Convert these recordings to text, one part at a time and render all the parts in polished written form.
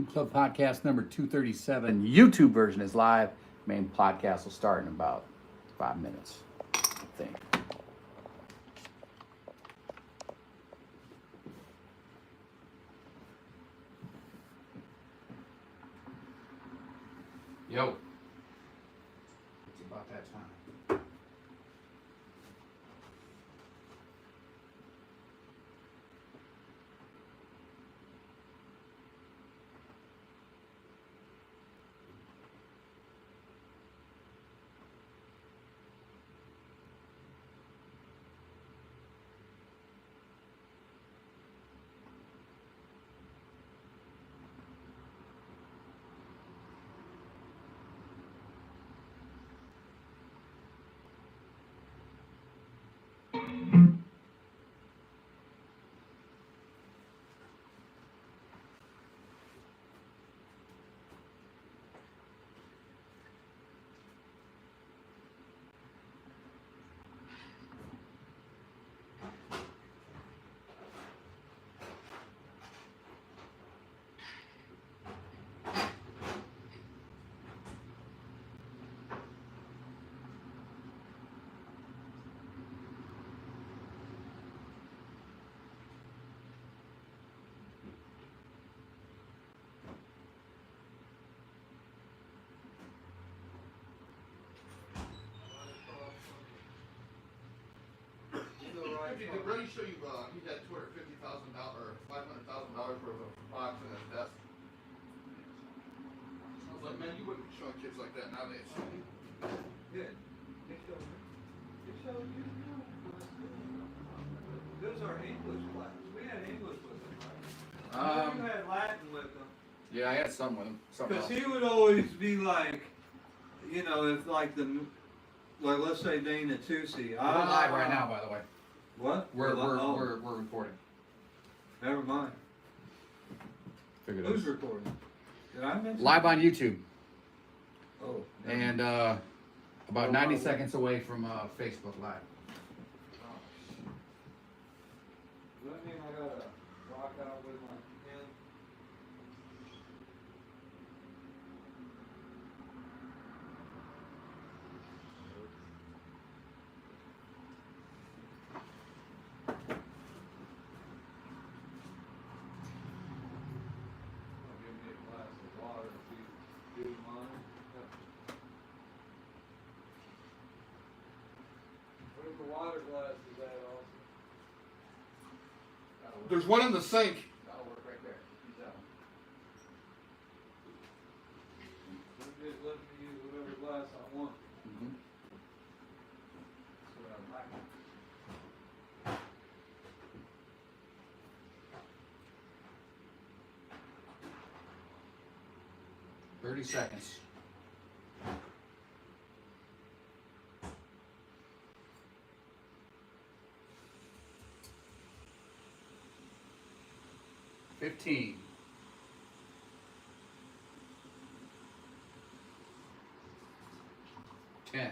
Boom Club podcast number 237. YouTube version is live. Main podcast will start in about 5 minutes, I think. Yo. It's about that time. Did Brady show you he had $250,000 or $500,000 worth of box in his desk? I was like, man, you wouldn't be showing kids like that nowadays. Good. Those are English class. We had English with them, right? You had Latin with them. Yeah, I had some with him. Because he would always be like, you know, if like let's say Dana Tusi. We're live right now, by the way. What? We're recording. Never mind. Figured Who's recording? Did I mention? live on YouTube. Oh. And about 90 seconds away from Facebook Live. Does that mean I gotta rock out with my pen? I'll give me a glass of water if you do mine. Where's the water glasses at, Austin? There's one in the sink. That'll work right there. Use that one. Just let me use whatever glass I want. Mm-hmm. That's what I like. 30 seconds. $15. 10.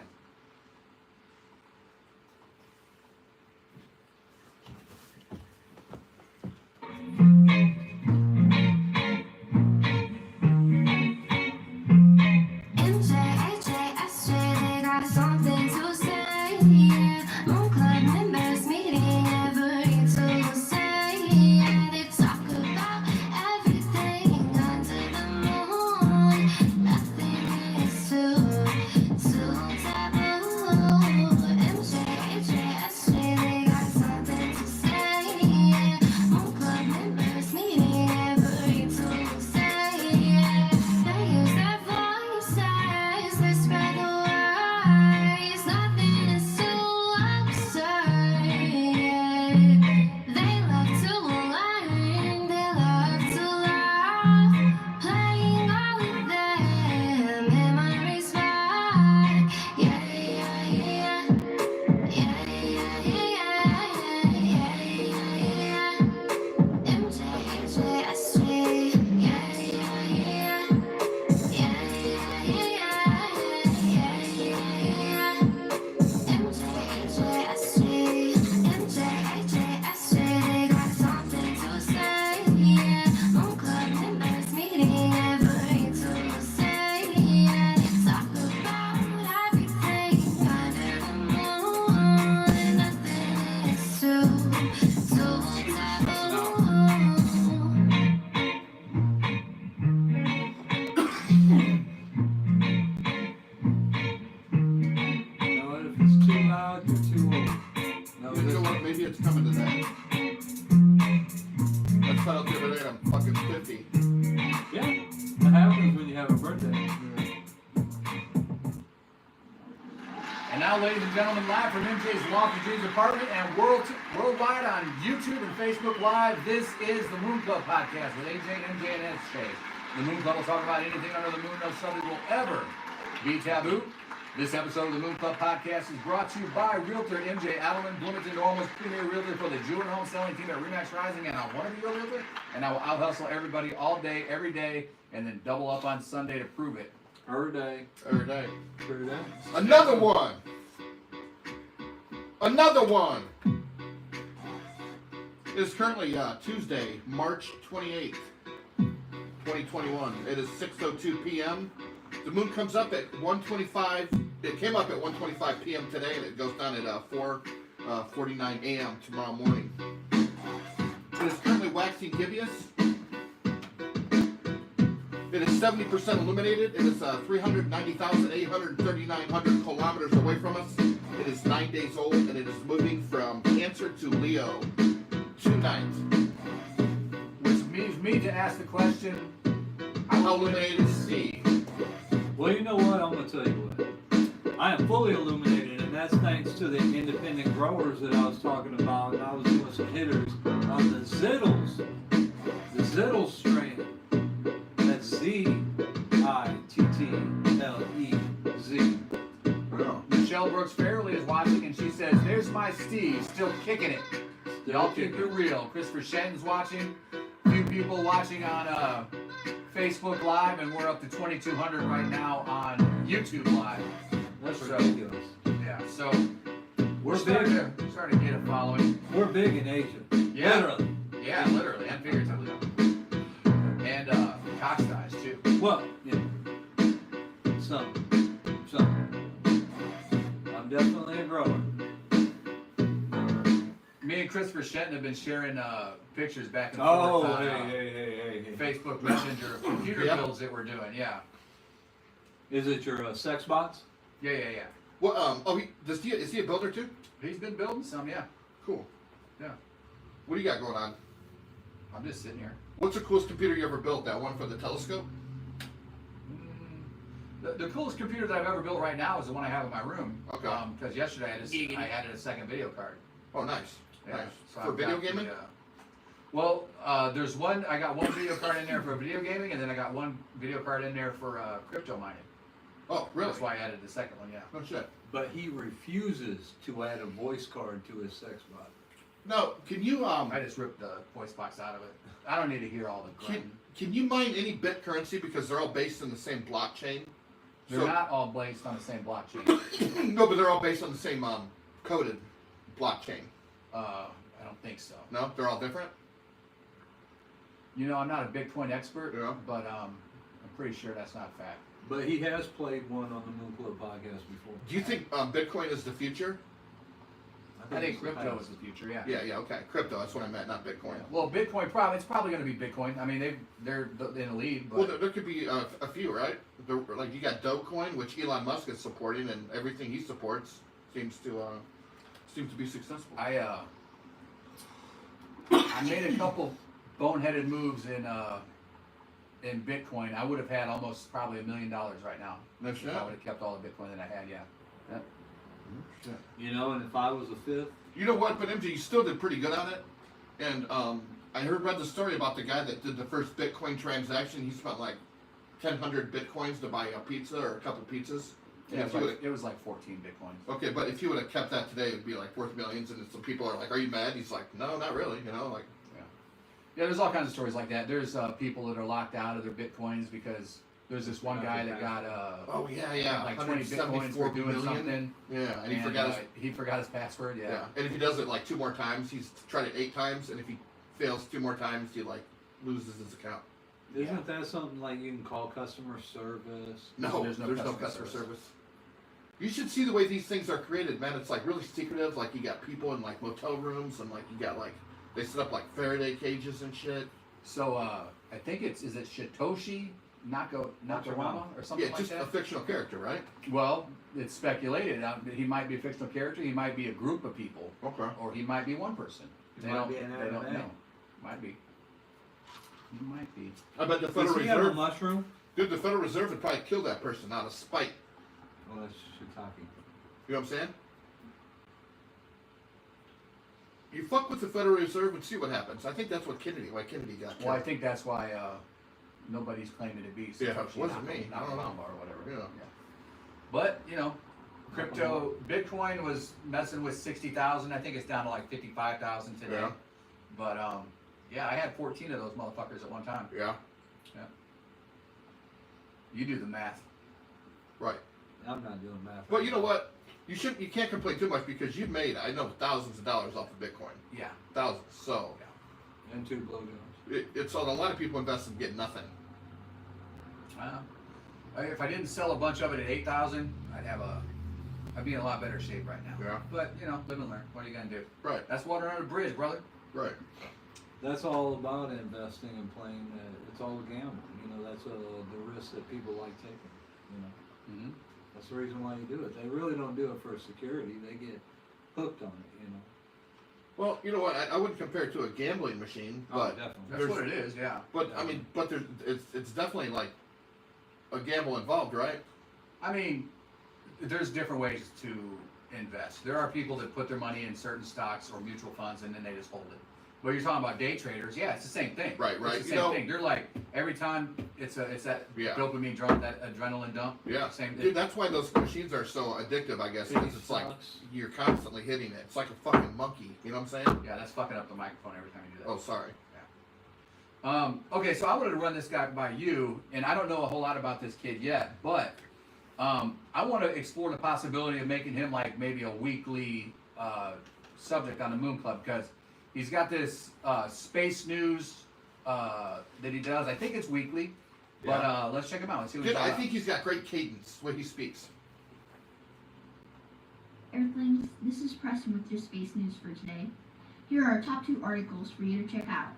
'Cause now, ladies and gentlemen, live from MJ's Loft and Dreams apartment and worldwide on YouTube and Facebook Live, this is the Moon Club Podcast with AJ and MJ and SJ. The Moon Club will talk about anything under the moon. No subject will ever be taboo. This episode of the Moon Club Podcast is brought to you by Realtor MJ Adelman, Bloomington Normal's premier realtor for the Jewel home selling team at Remax Rising, and I want to be your realtor, and I will out-hustle everybody all day, every day, and then double up on Sunday to prove it. Every day. Every day. Every day. Another one. Another one. It is currently Tuesday, March 28th, 2021. It is 6:02 p.m. The moon comes up at 1:25. It came up at 1:25 p.m. today, and it goes down at 4:49 a.m. tomorrow morning. It is currently waxing gibbous. It is 70% illuminated. It is 390,839 kilometers away from us. It is 9 days old, and it is moving from Cancer to Leo tonight. Which leaves me to ask the question, How illuminated is Steve? Well, you know what? I'm going to tell you what. I am fully illuminated, and that's thanks to the independent growers that I was talking about. And I was doing some hitters on the Zittles. The Zittles strain. That's Z-I-T-T-L-E-Z. Michelle Brooks Farrelly is watching, and she says, "There's my Steve, still kicking it." Y'all keep it real. Christopher Shenton's watching. A few people watching on Facebook Live, and we're up to 2,200 right now on YouTube Live. That's So- ridiculous. Yeah, so We're starting big. to get a following. We're big in Asia. Yeah. Literally. Yeah, literally and figuratively. And cock size too. Well, yeah. Some. I'm definitely a grower. Me and Christopher Shenton have been sharing pictures back and Oh, forth on hey. Facebook Messenger of computer Yeah. builds that we're doing. Yeah. Is it your sex bots? Yeah. Well, is he a builder too? He's been building some, yeah. Cool. Yeah. What do you got going on? I'm just sitting here. What's the coolest computer you ever built? That one for the telescope? The coolest computer that I've ever built right now is the one I have in my room. Okay. Because yesterday I added a second video card. Oh, nice. Yeah, Nice. so For I've video got the, gaming? Well, there's one. I got one video card in there for video gaming, and then I got one video card in there for crypto mining. Oh, really? That's why I added the second one. Yeah. No shit. But he refuses to add a voice card to his sex bot. No, can you I just ripped the voice box out of it. I don't need to hear all the grunting. can you mine any bit currency because they're all based on the same blockchain? They're not all based on the same blockchain. No, but they're all based on the same coded blockchain. I don't think so. No, they're all different. You know, I'm not a Bitcoin expert, Yeah. but I'm pretty sure that's not a fact. But he has played one on the Moon Club podcast before. Do you think Bitcoin is the future? I think it's crypto the is the future. Yeah. Yeah, okay. Crypto, that's what I meant, not Bitcoin. Well, Bitcoin it's probably going to be Bitcoin. I mean, they're in the lead, but Well, there could be a few, right? Like you got Dogecoin, which Elon Musk is supporting, and everything he supports seems to be successful. I made a couple boneheaded moves in Bitcoin. I would have had almost probably $1 million right now No if shit. I would have kept all the Bitcoin that I had. Yeah. Shit. You know, and if I was a fifth, You know what? But MJ, you still did pretty good on it. And I read the story about the guy that did the first Bitcoin transaction. He spent like 1,000 Bitcoins to buy a pizza or a couple pizzas. And Yeah, if you would've- it was like 14 Bitcoins. okay, but if you would have kept that today, it would be like worth millions. And some people are like, "Are you mad?" He's like, "No, not really." You know, like. Yeah, there's all kinds of stories like that. There's people that are locked out of their Bitcoins because there's this one guy that got Oh yeah. like 20 Bitcoins for doing something. Yeah, and he forgot his. he forgot his password. Yeah. Yeah. And if he does it like 2 more times, he's tried it 8 times, and if he fails 2 more times, he like loses his account. isn't that something like you can call customer service? No, There's no customer customer service. You should see the way these things are created, man. It's like really secretive. Like you got people in like motel rooms, and like you got like they set up like Faraday cages and shit. So I think is it Satoshi Nakawama or something Yeah, like just that? a fictional character, right? Well, it's speculated. He might be a fictional character. He might be a group of people, Okay. or he might be one person. He might be an They don't MMA. know. Might be. He might be. I bet the Does Federal he have a Reserve, mushroom? dude, the Federal Reserve would probably kill that person out of spite. Well, that's shiitake. You know what I'm saying? You fuck with the Federal Reserve and see what happens. I think that's why Kennedy got killed. Well, I think that's why nobody's claiming to be. Yeah, it wasn't me. Not Obama or whatever. Yeah. But crypto, Bitcoin was messing with 60,000. I think it's down to like 55,000 today. Yeah. But yeah, I had 14 of those motherfuckers at one time. Yeah. Yeah. You do the math. Right. I'm not doing math. But you know what? You can't complain too much because you've made, I know, thousands of dollars off of Bitcoin. Yeah. Thousands. So And 2 blowjobs. it's on a lot of people invest and get nothing. If I didn't sell a bunch of it at 8,000, I'd be in a lot better shape right now. Yeah. But live and learn. What are you gonna do? Right. That's water under the bridge, brother. Right. That's all about investing and playing. It's all a gamble. That's the risk that people like taking. Mm-hmm. That's the reason why you do it. They really don't do it for security. They get hooked on it. Well, you know what? I wouldn't compare it to a gambling machine, Oh, but definitely. That's what it is. Yeah. but I mean, but it's definitely like a gamble involved, right? I mean, there's different ways to invest. There are people that put their money in certain stocks or mutual funds and then they just hold it. But you're talking about day traders, yeah, it's the same thing. Right. It's the same thing. They're like every time it's that Yeah. dopamine drop, that adrenaline dump. Yeah. Same thing. Dude, that's why those machines are so addictive, I guess, because it's like Sucks. you're constantly hitting it. It's like a fucking monkey. You know what I'm saying? Yeah, that's fucking up the microphone every time you do that. Oh, sorry. Okay, so I wanted to run this guy by you, and I don't know a whole lot about this kid yet, but I want to explore the possibility of making him like maybe a weekly subject on the Moon Club because he's got this space news that he does. I think it's weekly, but let's check him out. Let's see what Dude, he's I about. think he's got great cadence when he speaks. Earthlings, this is Preston with your space news for today. Here are our top 2 articles for you to check out.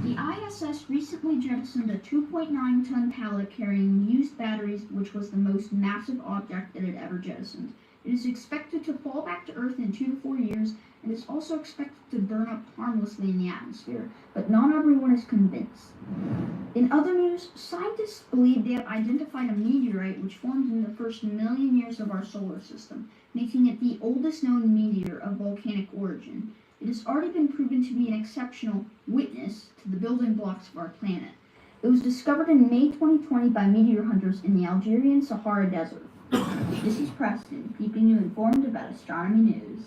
The ISS recently jettisoned a 2.9-ton pallet carrying used batteries, which was the most massive object it had ever jettisoned. It is expected to fall back to Earth in 2 to 4 years, and is also expected to burn up harmlessly in the atmosphere, but not everyone is convinced. In other news, scientists believe they have identified a meteorite which formed in the first million years of our solar system, making it the oldest known meteor of volcanic origin. It has already been proven to be an exceptional witness to the building blocks of our planet. It was discovered in May 2020 by meteor hunters in the Algerian Sahara Desert. This is Preston, keeping you informed about astronomy news.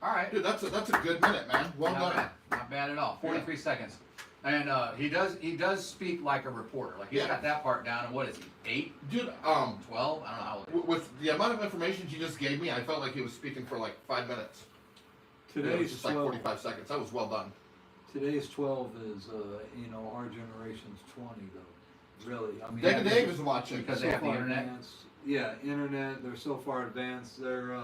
All right. Dude, that's a good minute, man. Well Not done. bad. Not bad at all. 43 seconds. And he does speak like a reporter. Like he's Yeah. got that part down. And what is he? 8, Dude, 12? I don't know how old he is. with the amount of information you just gave me, I felt like he was speaking for like 5 minutes. It was Today's just like 12. 45 seconds. That was well done. Today's 12 is our generation's 20 though. Really, I mean. David Dave is watching. Because so they have the far internet? advanced. Yeah, internet. They're so far advanced. They're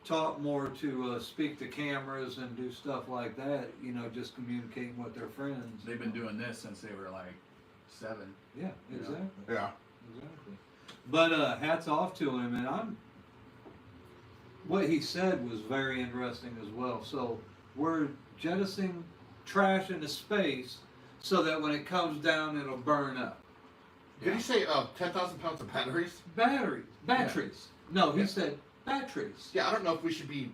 taught more to speak to cameras and do stuff like that. Just communicating with their friends. They've been doing this since they were like 7. Yeah, exactly. Yeah. Exactly. But hats off to him, and what he said was very interesting as well. So we're jettisoning trash into space so that when it comes down, it'll burn up. Did he say 10,000 pounds of batteries? Batteries. No, he Yeah. said batteries. Yeah, I don't know if we should be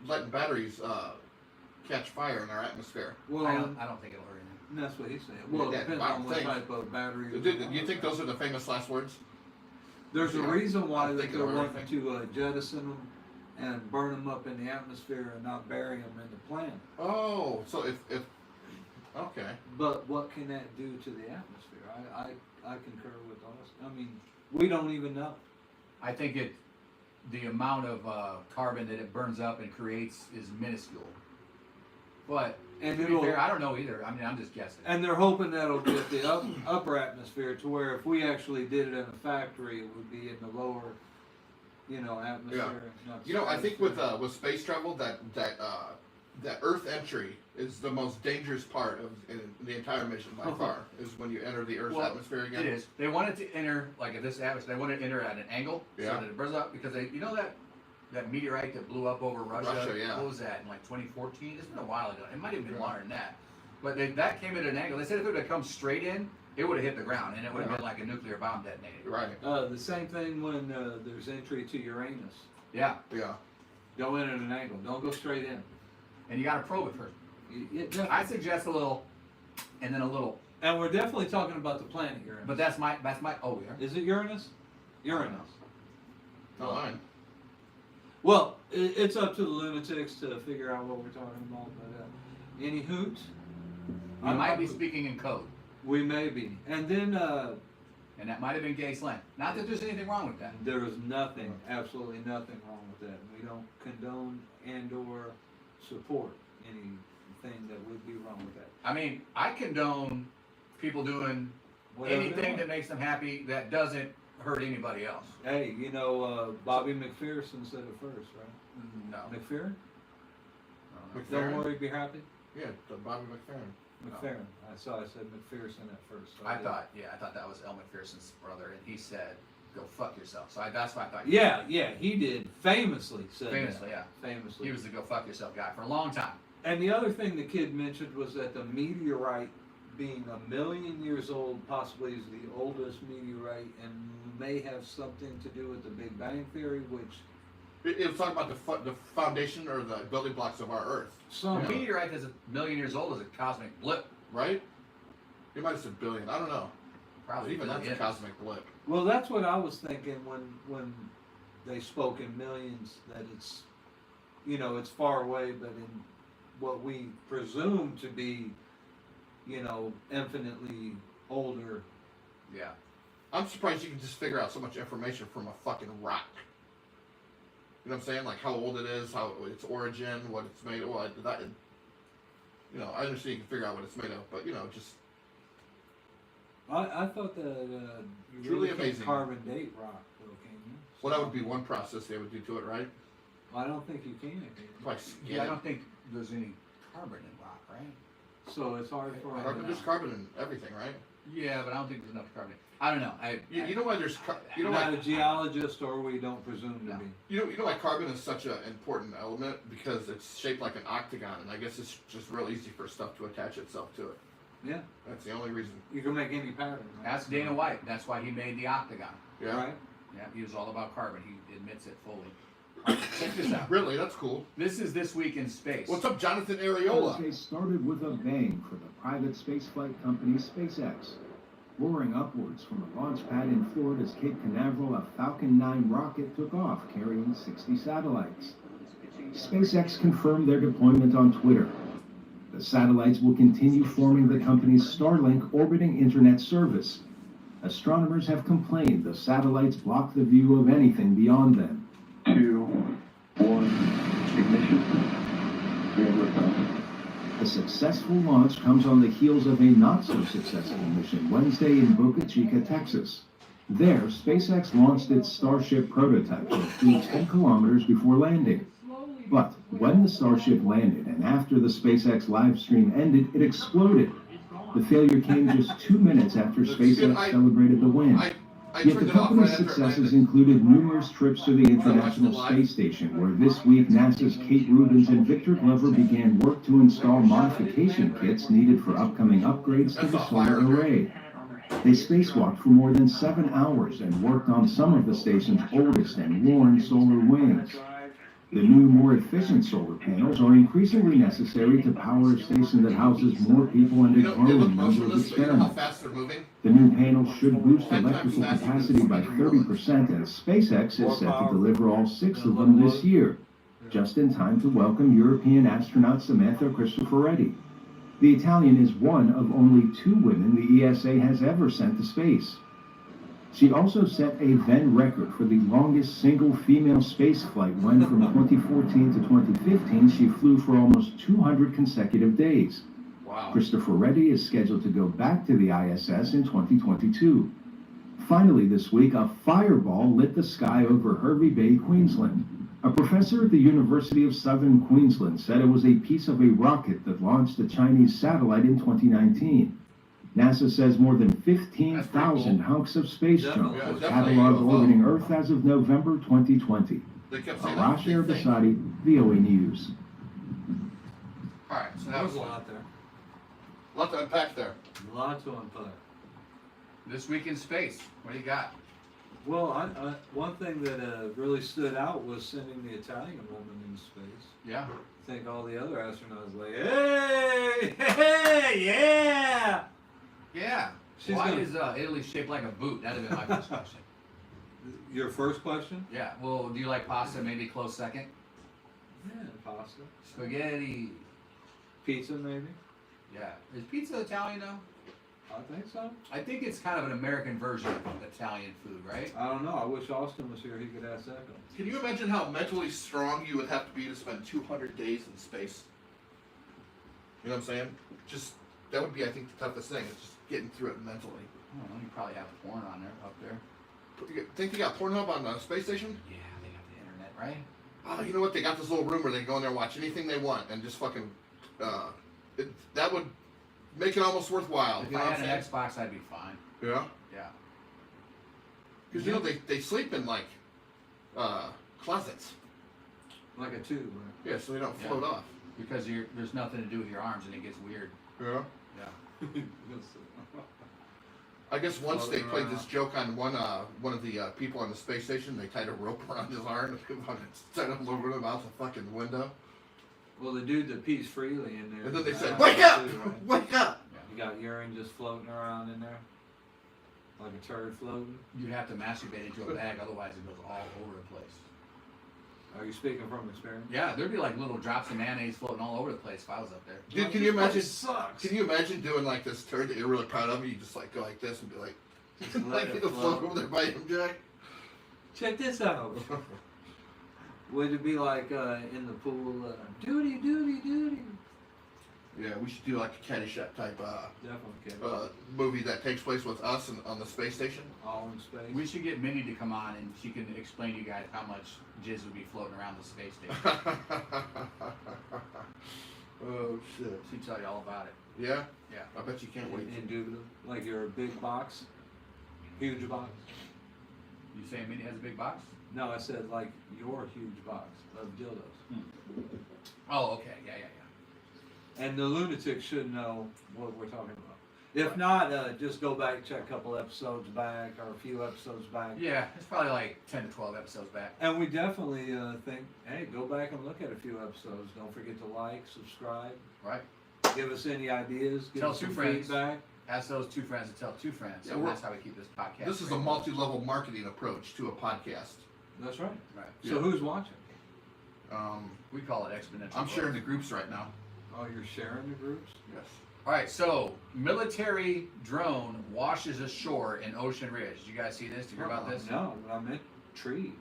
letting batteries catch fire in our atmosphere. Well, I don't think it'll hurt him. that's what he said. Well, it Yeah, depends I on what think- type of battery. Do you think those are the famous last words? There's a Yeah. reason why I'm that thinking they're of wanting everything. to jettison them and burn them up in the atmosphere and not bury them in the planet. Oh, so if okay. But what can that do to the atmosphere? I concur with us. I mean, we don't even know. I think the amount of carbon that it burns up and creates is minuscule. But And to be it'll, fair, I don't know either. I mean, I'm just guessing. and they're hoping that'll get the upper atmosphere to where if we actually did it in a factory, it would be in the lower, atmosphere. not I think with stratosphere. space travel, that Earth entry is the most dangerous part of in the entire mission by far. Is when you enter the Earth's Well, atmosphere again. It is. They want it to enter like at this atmosphere. They want it to enter at an angle so Yeah. that it burns up because that meteorite that blew up over Russia. Russia, yeah. What was that in like 2014? It's been a while ago. It might have been longer than that. But that came at an angle. They said if it would have come straight in, it would have hit the ground, and it would have been like a nuclear bomb detonated. Right. The same thing when there's entry to Uranus. Yeah, Yeah. Go in at an angle. Don't go straight in. and you got to probe it first. I I suggest a little, and then a little. and we're definitely talking about the planet Uranus. But that's my. Oh, yeah. Is it Uranus? Uranus. Not mine. Well, it's up to the lunatics to figure out what we're talking about. But any hoots? We might be speaking in code, We may be. And then and that might have been gay slang. Not that there's anything wrong with that. there is nothing, absolutely nothing wrong with that. We don't condone and/or support anything that would be wrong with that. I mean, I condone people doing Whatever they anything want. that makes them happy that doesn't hurt anybody else. Hey, Bobby McPherson said it first, right? No. McPherson? McFerrin? Don't worry, be happy. Yeah, the Bobby McFerrin. McPherson. I said McPherson at first. So I did. thought that was El McPherson's brother, and he said, "Go fuck yourself." So that's why I thought. Yeah, he did. Famously said Famously, that. yeah. Famously. He was the "go fuck yourself" guy for a long time. And the other thing the kid mentioned was that the meteorite, being 1,000,000 years old, possibly is the oldest meteorite and may have something to do with the Big Bang Theory, which It was talking about the foundation or the building blocks of our Earth, some A meteorite that's 1,000,000 years old is a cosmic blip. right? He might have said billion. I don't know. Probably Even that's a billions. cosmic blip. Well, that's what I was thinking when they spoke in millions, that it's, it's far away, but in what we presume to be, infinitely older. Yeah. I'm surprised you can just figure out so much information from a fucking rock. You know what I'm saying? Like how old it is, how its origin, what it's made of. Well, I understand you can figure out what it's made of, but just I thought that you Truly really can't amazing. carbon date rock, though, can you? well, that would be one process they would do to it, right? I don't think you can. Can you? Like Yeah, I don't think there's any carbon in rock, right? So it's hard for There's carbon in everything, right? Yeah, but I don't think there's enough carbon. I don't know. You know why there's not a geologist, or we don't presume to No. be. you know why carbon is such an important element, because it's shaped like an octagon, and I guess it's just real easy for stuff to attach itself to it. Yeah, That's the only reason. you can make any pattern. Right? That's Dana White. That's why he made the octagon. Yeah. Right. Yeah, he was all about carbon. He admits it fully. All right, check this out. Really, that's cool. This is This Week in Space. What's up, Jonathan Areola? Thursday started with a bang for the private spaceflight company SpaceX. Roaring upwards from a launch pad in Florida's Cape Canaveral, a Falcon 9 rocket took off carrying 60 satellites. SpaceX confirmed their deployment on Twitter. The satellites will continue forming the company's Starlink orbiting internet service. Astronomers have complained the satellites block the view of anything beyond them. 2, 1, ignition. 3 liftoff. The successful launch comes on the heels of a not-so-successful mission Wednesday in Boca Chica, Texas. There, SpaceX launched its Starship prototype that flew 10 kilometers before landing. But when the Starship landed and after the SpaceX live stream ended, it exploded. The failure came just 2 minutes after SpaceX celebrated the win. I Yet the turned it off company's right after it successes landed. included numerous trips to the watch International the live. Space Station, where this week NASA's Kate Rubins and Victor Glover began work to install modification kits needed for upcoming upgrades to That's the a solar fire array. They spacewalked for more than 7 hours and worked on some of the station's oldest and worn solar wings. The new, more efficient solar panels are increasingly necessary to power a station that houses more people and a They look growing number of motionless, but you know how experiments. fast they're moving? The new panels should boost electrical capacity by 30%, and SpaceX is set to deliver all 6 of them this year, just in time to welcome European astronaut Samantha Cristoforetti. The Italian is one of only 2 women the ESA has ever sent to space. She also set a then record for the longest single female space flight when, from 2014 to 2015, she flew for almost 200 consecutive days. Wow. Cristoforetti is scheduled to go back to the ISS in 2022. Finally this week, a fireball lit the sky over Hervey Bay, Queensland. A professor at the University of Southern Queensland said it was a piece of a rocket that launched a Chinese satellite in 2019. NASA says more than 15,000 hunks of space junk Yeah, were definitely cataloged UFO. orbiting Earth as of November 2020. They kept saying that Arash big thing. Erbasadi, VOA News. Alright, so that There was was a a lot there. lot to unpack there. A lot to unpack. This week in space. What do you got? Well, one thing that really stood out was sending the Italian woman into space. Yeah. I think all the other astronauts were like, hey, hey, yeah. Yeah. She's Why gonna- is Italy shaped like a boot? That'd have been my first question. Your first question? Yeah. Well, do you like pasta? Maybe close second. Yeah, pasta. Spaghetti. Pizza, maybe? Yeah. Is pizza Italian though? I think so. I think it's kind of an American version of Italian food, right? I don't know. I wish Austin was here. He could ask that. Can you imagine how mentally strong you would have to be to spend 200 days in space? You know what I'm saying? Just that would be, I think, the toughest thing. Is just getting through it mentally. I don't know. You probably have porn on there, up there. Think they got Pornhub on the space station? Yeah, they got the internet, right? Oh, you know what? They got this little room where they go in there and watch anything they want and just fucking. That would make it almost worthwhile. If I had an Xbox, I'd be fine. Yeah. Yeah. Because you know they sleep in like closets. Like a tube, right? Yeah, so they don't float off. Because there's nothing to do with your arms and it gets weird. Yeah. Yeah. I guess once they played this joke on one of the people on the space station. They tied a rope around his arm and fucking set him over him out the fucking window. Well, the dude that pees freely in there. And then they is said, an "Wake asshole up! too, right? Wake up!" You got urine just floating around in there, like a turd floating. You'd have to masturbate into a bag, otherwise it goes all over the place. Are you speaking from experience? Yeah, there'd be like little drops of mayonnaise floating all over the place if I was up there. Dude, can you imagine? Sucks. Can you imagine doing like this turd that you're really proud of? And you just like go like this and be like, Let like it it'll float float. over there by him, Jack. Check this out. Would it be like in the pool, duty, duty, duty? Yeah, we should do like a Caddyshack type Definitely can. movie that takes place with us on the space station. All in space. We should get Minnie to come on and she can explain to you guys how much jizz would be floating around the space station. Oh shit. She'd tell you all about it. Yeah? Yeah. I bet you can't wait. Indubitably. Like your big box, huge box. You saying Minnie has a big box? No, I said like your huge box of dildos. Oh, okay. Yeah, yeah, yeah. And the lunatics should know what we're talking about. If not, just go back, check a couple episodes back or a few episodes back. Yeah, it's probably like 10 to 12 episodes back. And we definitely think, hey, go back and look at a few episodes. Don't forget to like, subscribe, Right? give us any ideas, give Tell us two some friends. feedback. Ask those two friends to tell two friends. Yeah, and we're- that's how we keep this podcast. This is a going. multi-level marketing approach to a podcast. That's right. Right. So Yeah. who's watching? We call it exponential. I'm growth. sharing the groups right now. Oh, you're sharing the groups? Yes. All right, so military drone washes ashore in Ocean Ridge. Did you guys see this? Did you hear about this? No, but I'm intrigued.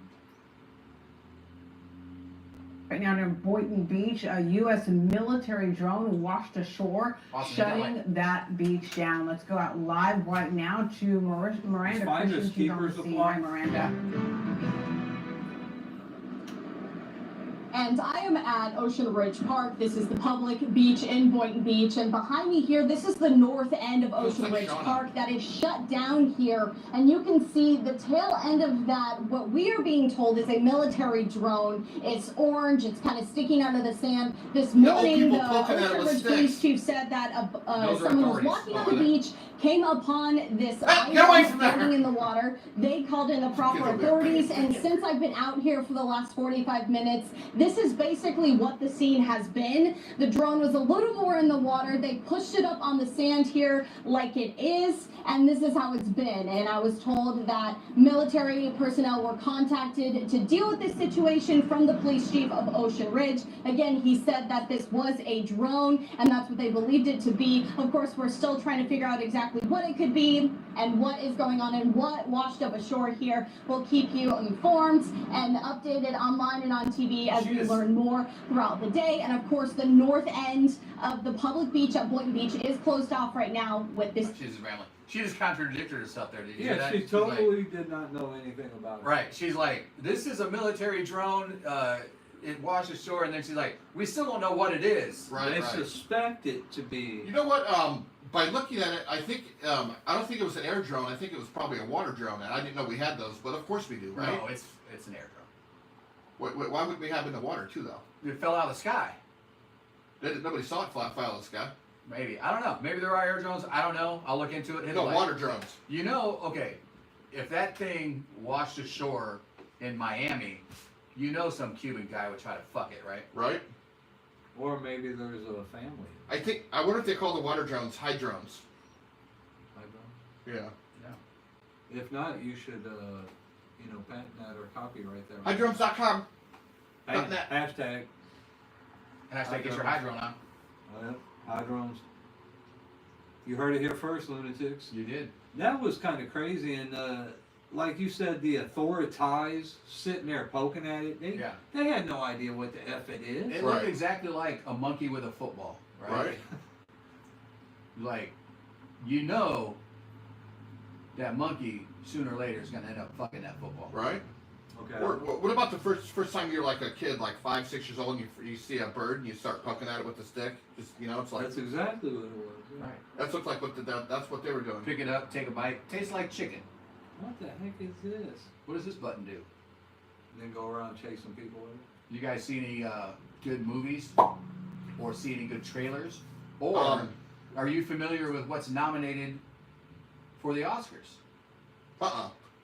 Right now in Boynton Beach, a U.S. military drone washed ashore, Awesome. shutting that beach down. Let's go out live right now to Miranda Finders Christian. She's on keepers the scene. apply. Hi, Miranda. And I am at Ocean Ridge Park. This is the public beach in Boynton Beach. And behind me here, this is the north end of Looks Ocean like Ridge Shauna. Park that is shut down here. And you can see the tail end of that. What we are being told is a military drone. It's orange. It's kind of sticking out of the sand. This morning, people the poking at it Ocean with Ridge sticks. Police Chief said that Those are someone was authorities. walking on Oh, the are they? beach, came upon this Hey, get away item from there. floating in the water. They called in the proper Get over there. authorities, and since I've been out here for the last 45 minutes, this is basically what the scene has been. The drone was a little more in the water. They pushed it up on the sand here like it is, and this is how it's been. And I was told that military personnel were contacted to deal with this situation from the police chief of Ocean Ridge. Again, he said that this was a drone, and that's what they believed it to be. Of course, we're still trying to figure out exactly what it could be and what is going on and what washed up ashore here. We'll keep you informed and updated online and on TV as we Jeez. learn more throughout the day. And of course, the north end of the public beach at Boynton Beach is closed off right now with this. She's rambling. She just contradicted herself there. Did you hear Yeah, that? she She's like- totally did not know anything about it. right. She's like, this is a military drone. It washed ashore, and then she's like, we still don't know what it is. Right, They right. suspect it to be. You know what? By looking at it, I think I don't think it was an air drone. I think it was probably a water drone, and I didn't know we had those. But of course we do, right? No, it's an air drone. Why would we have in the water too, though? It fell out of the sky. Nobody saw it fly out of the sky. Maybe. I don't know. Maybe there are air drones. I don't know. I'll look into it. Hit No, the link. water drones. You know, okay, if that thing washed ashore in Miami, you know some Cuban guy would try to fuck it, right? Right? Or maybe there's a family. I wonder if they call the water drones high drones. I don't know. Yeah. If not, you should, patent that or copyright that. Hydrones.com. Hashtag. Hashtag get your hydron on. High drones. You heard it here first, lunatics. You did. That was kind of crazy, and like you said, the authorities sitting there poking at it. They had no idea what the F it is. It looked exactly like a monkey with a football, right? Like, you know that monkey sooner or later is going to end up fucking that football. Right? Okay. Or what about the first time you're like a kid, like 5, 6 years old, and you see a bird and you start poking at it with a stick? Just, it's like... That's exactly what it was. Yeah. Right. That looks like that's what they were doing. Pick it up, take a bite. Tastes like chicken. What the heck is this? What does this button do? Then go around chasing people with it? You guys see any good movies? Or see any good trailers? Or are you familiar with what's nominated for the Oscars?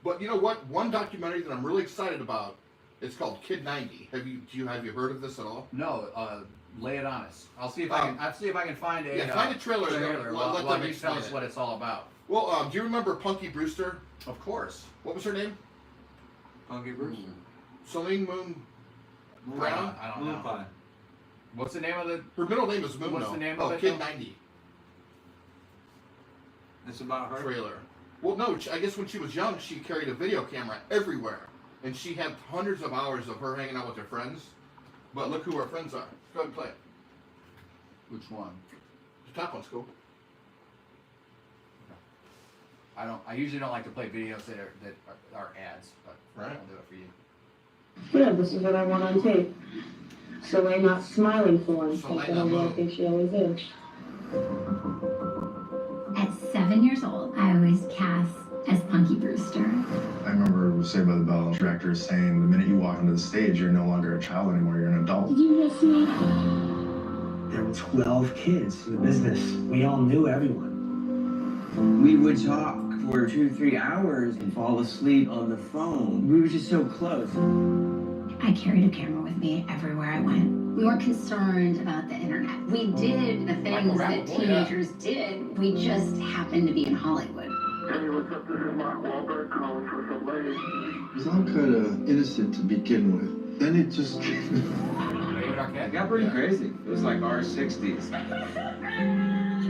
But you know what? One documentary that I'm really excited about, it's called Kid 90. Have you heard of this at all? No, lay it on us. I'll see if I can find a find a trailer. while Let them you tell explain us it. what it's all about. Well, do you remember Punky Brewster? Of course. What was her name? Punky Bruce? Celine Moon Brown? I don't know. Pie. What's the name of the? Her middle name is Moon. What's the name of it, Kid though? 90 It's about her? trailer. Well, no, I guess when she was young, she carried a video camera everywhere. And she had hundreds of hours of her hanging out with her friends. But look who her friends are. Go ahead and play it. Which one? The top one's cool. I usually don't like to play videos that are ads, but Right. I'll do it for you. Yeah, this is what I want on tape. So I'm not smiling for once, like I think she always is. At 7 years old, I always cast as Punky Brewster. I remember Saved by the Bell director saying, the minute you walk onto the stage, you're no longer a child anymore, you're an adult. Did you miss me? There were 12 kids in the business. We all knew everyone. We would talk for 2-3 hours and fall asleep on the phone. We were just so close. I carried a camera with me everywhere I went. We weren't concerned about the internet. We did the things that teenagers did. We just happened to be in Hollywood. Hey, what's up? This is Mark Wahlberg calling for some ladies. It was all kind of innocent to begin with. Then it just... It got pretty crazy. It was like our 60s.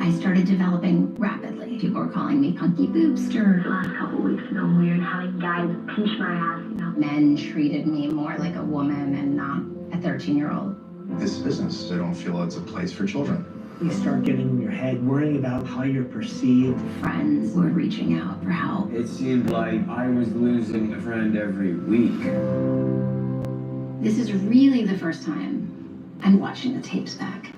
I started developing rapidly. People were calling me Punky Boobster. The last couple weeks have been weird, having guys pinch my ass, Men treated me more like a woman and not a 13-year-old. This business, I don't feel it's a place for children. You start getting in your head, worrying about how you're perceived. Friends were reaching out for help. It seemed like I was losing a friend every week. This is really the first time I'm watching the tapes back.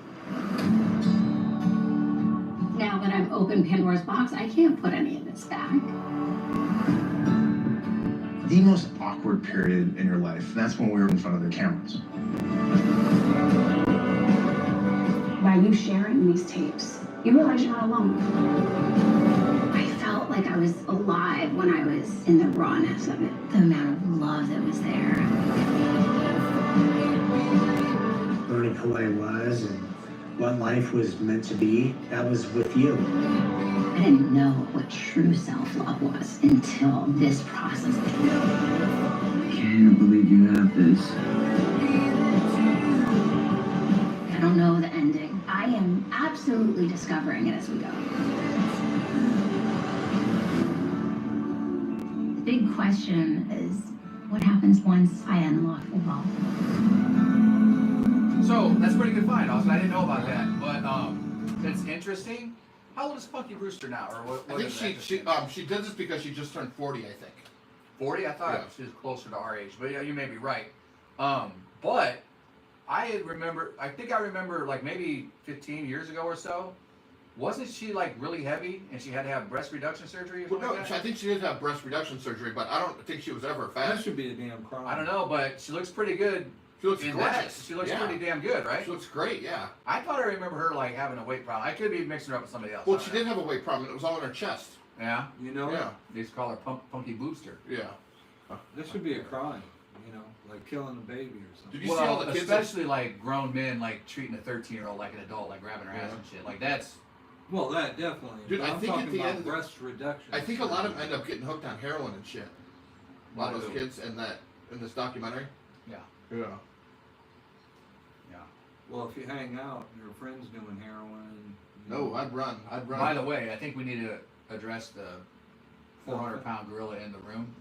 Now that I've opened Pandora's box, I can't put any of this back. The most awkward period in your life, that's when we were in front of the cameras. By you sharing these tapes, you realize you're not alone. I felt like I was alive when I was in the rawness of it. The amount of love that was there. Learning who I was and what life was meant to be, that was with you. I didn't know what true self-love was until this process. Can't believe you have this. I don't know the ending. I am absolutely discovering it as we go. The big question is, what happens once I unlock the vault? So that's a pretty good find, Austin. I didn't know about that, but it's interesting. How old is Punky Brewster now, or what? I think she did this because she just turned 40. I think. 40? I thought she was closer to our age, but yeah, you may be right. But I think I remember like maybe 15 years ago or so. Wasn't she like really heavy and she had to have breast reduction surgery or something like that? I think she did have breast reduction surgery, but I don't think she was ever fat. That should be a damn crime. I don't know, but she looks pretty good She looks in that. gorgeous. She looks Yeah. pretty damn good, right? She looks great, yeah. I thought I remember her like having a weight problem. I could be mixing her up with somebody else. Well, she did have a weight problem. It was all in her chest. Yeah. You know, Yeah. They used to call her Punky Boobster. Yeah. this should be a crime. You know, like killing a baby or something. Did you see all the kids? Especially like grown men like treating a 13-year-old like an adult, like grabbing her ass and shit. Like that's. Well, that definitely. Dude, But I I'm think at talking the about end of the- breast reduction. I think a lot of them end up getting hooked on heroin and shit. A lot of those Who? kids in this documentary. Yeah. Yeah. Yeah. Well, if you hang out, and your friends doing heroin. No, I'd run. I'd run. By the way, I think we need to address the 400-pound gorilla in the room.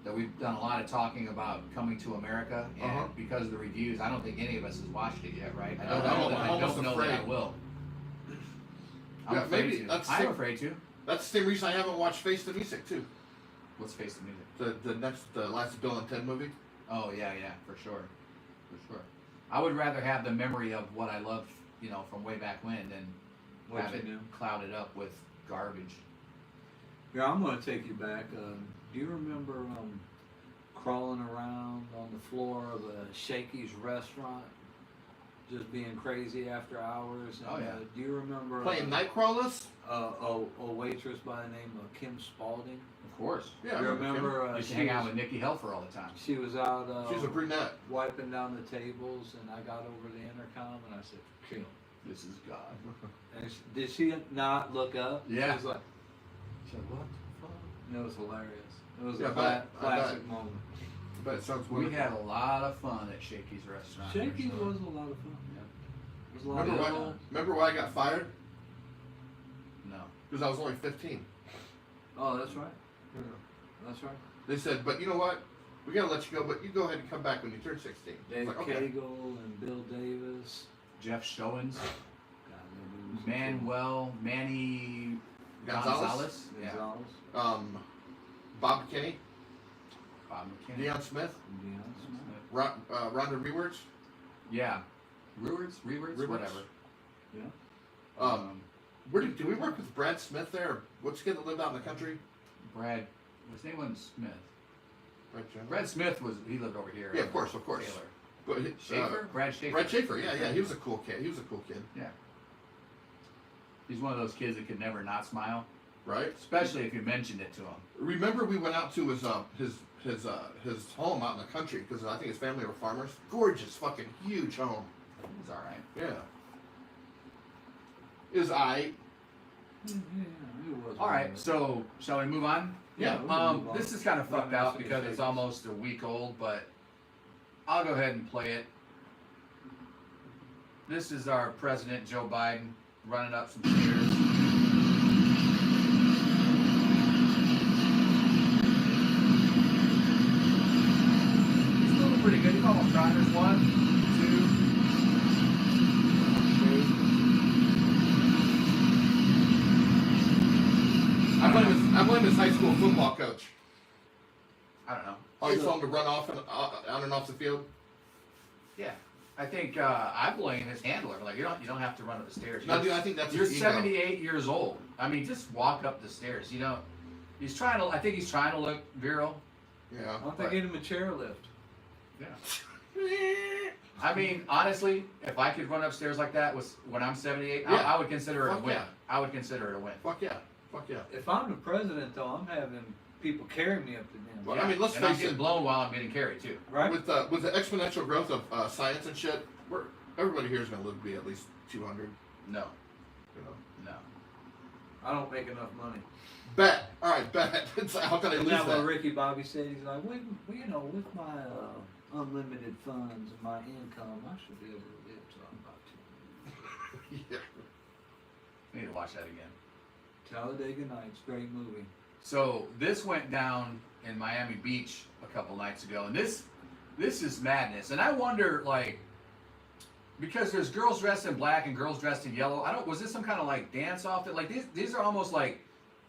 That we've done a lot of talking about Coming to America, and because of the reviews, I don't think any of us has watched it yet, right? I don't know that I don't know that I will. I'm Yeah, afraid maybe to. that's I'm the- afraid to. That's the same reason I haven't watched Face the Music too. Let's face the music. The last Bill and Ted movie. Oh yeah, for sure. I would rather have the memory of what I loved, you know, from way back when, than What have you it knew. clouded up with garbage. Yeah, I'm going to take you back. Do you remember crawling around on the floor of a Shakey's restaurant, just being crazy after hours? And, Oh, yeah. Do you remember Playing night crawlers? a waitress by the name of Kim Spalding? Of course. Yeah. You remember? Used to hang out with Nikki Helfer all the time. She was out. She's a brunette. Wiping down the tables, and I got over the intercom and I said, "Kim, this is God." And did she not look up? Yeah. She was like, She said, "What the fuck?" and it was hilarious. It was Yeah, a I classic bet. moment. But it sounds We wonderful. had a lot of fun at Shakey's restaurant. for Shaky sure. was a lot of fun. Yeah. It was a lot Remember why I got fired? No. Because I was only 15. Oh, that's right. That's right. They said, but you know what? We gotta let you go, but you go ahead and come back when you turn 16. Dave It's like, okay. Cagle and Bill Davis. Jeff Showens, God, that dude was Manny Gonzalez? Yeah. Gonzalez. Bob McKinney, Bob McKinney. Deion Smith, Deion Smith. Rhonda Rewerts. Yeah. Rewerts, whatever. Yeah. Where did we work with Brad Smith there? What's the kid that lived out in the country? Brad, his name wasn't Smith. Jones? Brad Smith he lived over here. Yeah, of course. Taylor. But, Schaefer? Brad Schaefer. Brad Schaefer, yeah, he was a cool kid. Yeah. He's one of those kids that could never not smile, Right? especially if you mentioned it to him. Remember we went out to his home out in the country because I think his family were farmers. Gorgeous, fucking huge home. He's all right. Yeah. Is I. Yeah, it was. All right, so shall we move on? Yeah. we can move on. This is kind of fucked out because it's almost a week old, but I'll go ahead and play it. This is our President Joe Biden running up some stairs. He's moving pretty good. He's almost trying. There's 1, 2. I blame his high school football coach. I don't know. Oh, you told him to run off on and off the field. Yeah, I think I blame his handler. Like you don't have to run up the stairs. No, dude, I think that's you're his ego. 78 years old. I mean, just walk up the stairs. You know, he's trying to. I think he's trying to look virile. Yeah. I'm thinking him a chairlift. Yeah. I mean, honestly, if I could run upstairs like that when I'm 78, Yeah. I would consider it a Fuck win. yeah. I would consider it a win. Fuck yeah. Fuck yeah. If I'm the president, though, I'm having people carry me up the damn. Well, I mean, let's and I'm face getting it. blown while I'm getting carried too. Right? With the exponential growth of science and shit, everybody here is gonna live to be at least 200. No, You know. no. I don't make enough money. Bet. All right, bet. It's like, how can I Isn't lose that what that? Ricky Bobby said? He's like, with my unlimited funds and my income, I should be able to live till I'm about 200. Yeah. I need to watch that again. Talladega Nights, great movie. So this went down in Miami Beach a couple nights ago, and this is madness. And I wonder, like, because there's girls dressed in black and girls dressed in yellow. Was this some kind of like dance off? That like these are almost like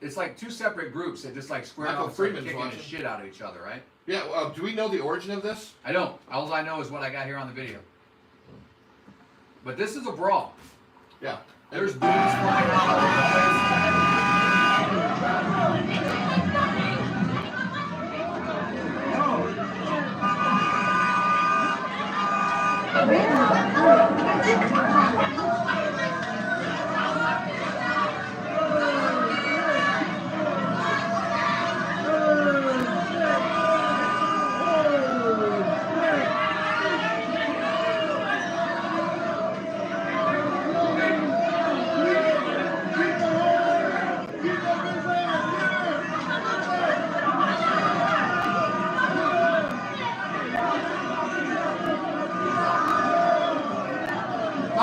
it's like two separate groups that just like square Michael off and start Freeman's kicking the watching. shit out of each other, right? Yeah. Do we know the origin of this? I don't. All I know is what I got here on the video. But this is a brawl. Yeah. There's dudes flying all over the place.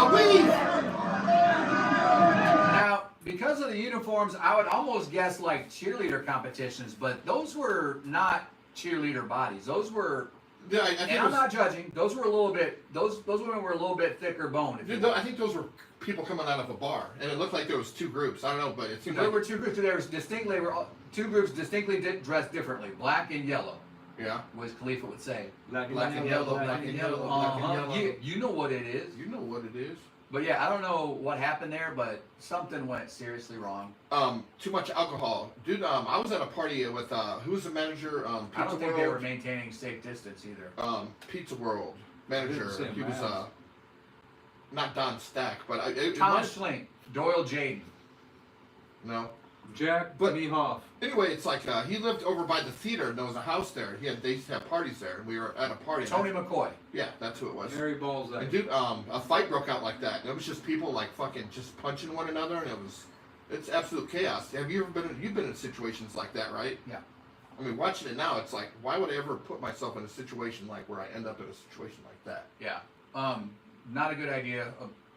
a weave. Now, because of the uniforms, I would almost guess like cheerleader competitions, but those were not cheerleader bodies. Those were. Yeah, I think and I'm not judging. Those were a little bit. Those women were a little bit thicker boned. I think those were people coming out of a bar, and it looked like there was two groups. I don't know, but it seemed There like were two groups. There was distinctly two groups distinctly dressed differently, black and yellow. Yeah. As Khalifa would say. Black and yellow, black and yellow, black and yellow. You know what it is. You know what it is. But yeah, I don't know what happened there, but something went seriously wrong. Too much alcohol, dude. I was at a party with who was the manager? Pizza I don't think World. they were maintaining safe distance either. Pizza World manager. He was not Don Stack, but Thomas Schlink, Doyle Jaden. No. Jack But Mehoff. Anyway, it's like he lived over by the theater, and there was a house there. They used to have parties there, and we were at a party. Tony McCoy. Yeah, that's who it was. Harry Balzac. And dude, a fight broke out like that. And it was just people like fucking just punching one another, and it's absolute chaos. Have you ever you've been in situations like that, right? Yeah. I mean, watching it now, it's like, why would I ever put myself in a situation like where I end up in a situation like that? Yeah. Not a good idea.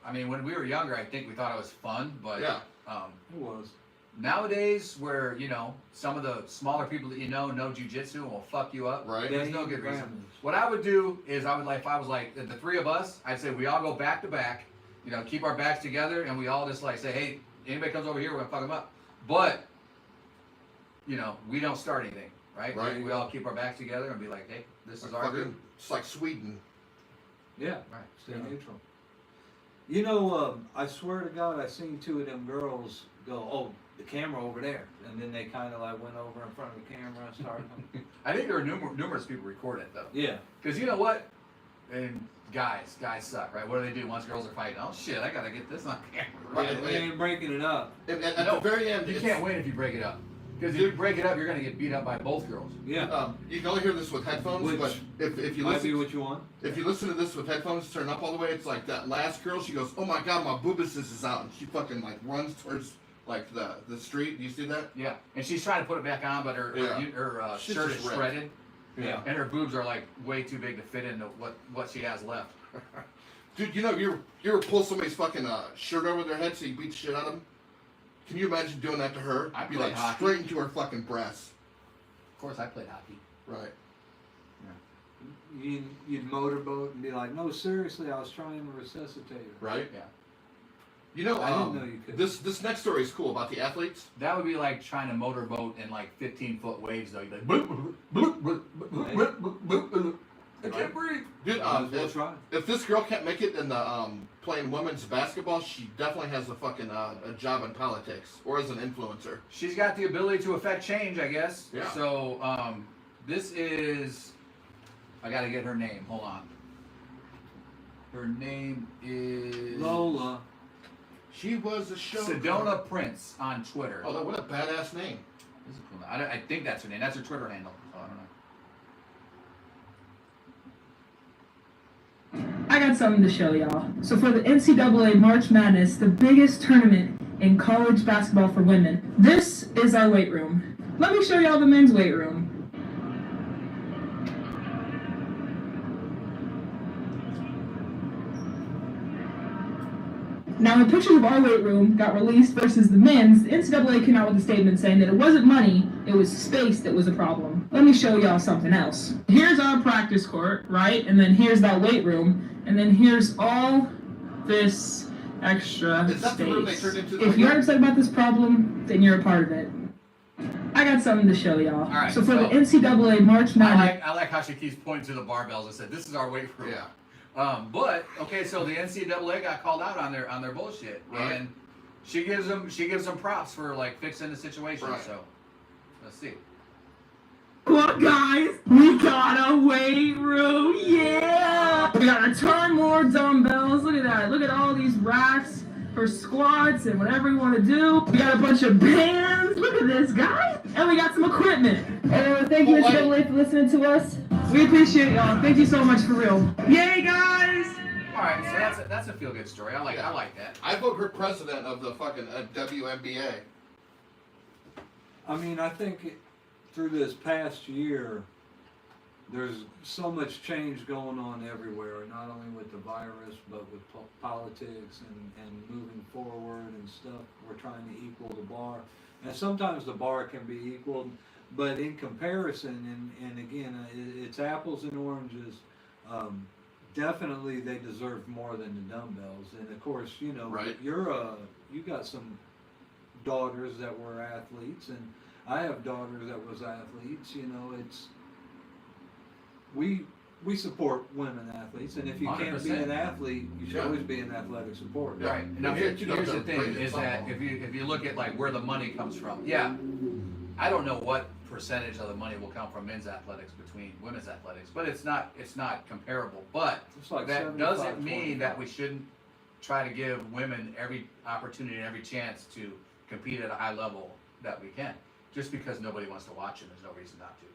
I mean, when we were younger, I think we thought it was fun, but yeah, it was. Nowadays, where some of the smaller people that know jujitsu and will fuck you up. Right. There's no good reason. What I would do is if I was like the three of us, I'd say we all go back to back. Keep our backs together, and we all just like say, hey, anybody comes over here, we're gonna fuck them up. But we don't start anything, right? Right. We all keep our backs together and be like, hey, this is our group. It's like Sweden. Yeah. Right. Stay neutral. I swear to God, I seen two of them girls go, oh, the camera over there, and then they kind of like went over in front of the camera and started. I think there were numerous people recording it though. Yeah. Because you know what? And guys suck, right? What do? Once girls are fighting, oh shit, I gotta get this on camera. Right. They ain't breaking it up. At the very end, you can't win if you break it up. Because if you break it up, you're gonna get beat up by both girls. Yeah. You can only hear this with headphones, but if you listen, be what you want. If you listen to this with headphones, turn up all the way. It's like that last girl. She goes, "Oh my god, my boobies is out," and she fucking like runs towards like the street. Do you see that? Yeah. And she's trying to put it back on, but her shirt is shredded. Yeah. And her boobs are like way too big to fit into what she has left. Dude, you ever pull somebody's fucking shirt over their head so you beat the shit out of them? Can you imagine doing that to her? I'd be play like hockey. straight into her fucking breasts. Of course, I played hockey. Right. You'd motorboat and be like, no, seriously, I was trying to resuscitate her. Right. Yeah. You know, I didn't know you could. This next story is cool about the athletes. That would be like trying to motorboat in like 15-foot waves, though. You'd be like, boop, boop, boop, boop, boop, boop, boop. I can't breathe. Dude, if this girl can't make it in the playing women's basketball, she definitely has a fucking a job in politics or as an influencer. She's got the ability to affect change, I guess. Yeah. So this is, I gotta get her name. Hold on. Her name is Lola. She was a show. Sedona Prince on Twitter. Oh, what a badass name. This is cool. I think that's her name. That's her Twitter handle. So I don't know. I got something to show y'all. So for the NCAA March Madness, the biggest tournament in college basketball for women, this is our weight room. Let me show y'all the men's weight room. Now, when pictures of our weight room got released versus the men's, the NCAA came out with a statement saying that it wasn't money, it was space that was a problem. Let me show y'all something else. Here's our practice court, right? And then here's that weight room. And then here's all this extra space. If you're upset about this problem, then you're a part of it. I got something to show y'all. All right, so for the NCAA March Madness... I like how she keeps pointing to the barbells and said, this is our weight room. Yeah. But okay, so the NCAA got called out on their bullshit, Right. and she gives them props for like fixing the situation. Right. So let's see. What, guys? We got a weight room, yeah! We got a ton more dumbbells. Look at that. Look at all these racks for squats and whatever you want to do. We got a bunch of bands. Look at this, guys. And we got some equipment. Thank you, NCAA, for listening to us. We appreciate y'all. Thank you so much, for real. Yay, guys! All right, so that's a feel good story. I like that. I vote her president of the fucking WNBA. I mean, I think through this past year, there's so much change going on everywhere, not only with the virus, but with politics and moving forward and stuff. We're trying to equal the bar. And sometimes the bar can be equaled, but in comparison, and again, it's apples and oranges. Definitely they deserve more than the dumbbells. And of course, you know, right. You got some daughters that were athletes, and I have daughters that was athletes. You know, it's we support women athletes, and if you can't be an athlete, you should always be an athletic supporter. Right. Now here's the thing: is that if you look at like where the money comes from, yeah, I don't know what percentage of the money will come from men's athletics between women's athletics, but it's not comparable. But like that doesn't mean that we shouldn't try to give women every opportunity and every chance to compete at a high level that we can. Just because nobody wants to watch them, there's no reason not to.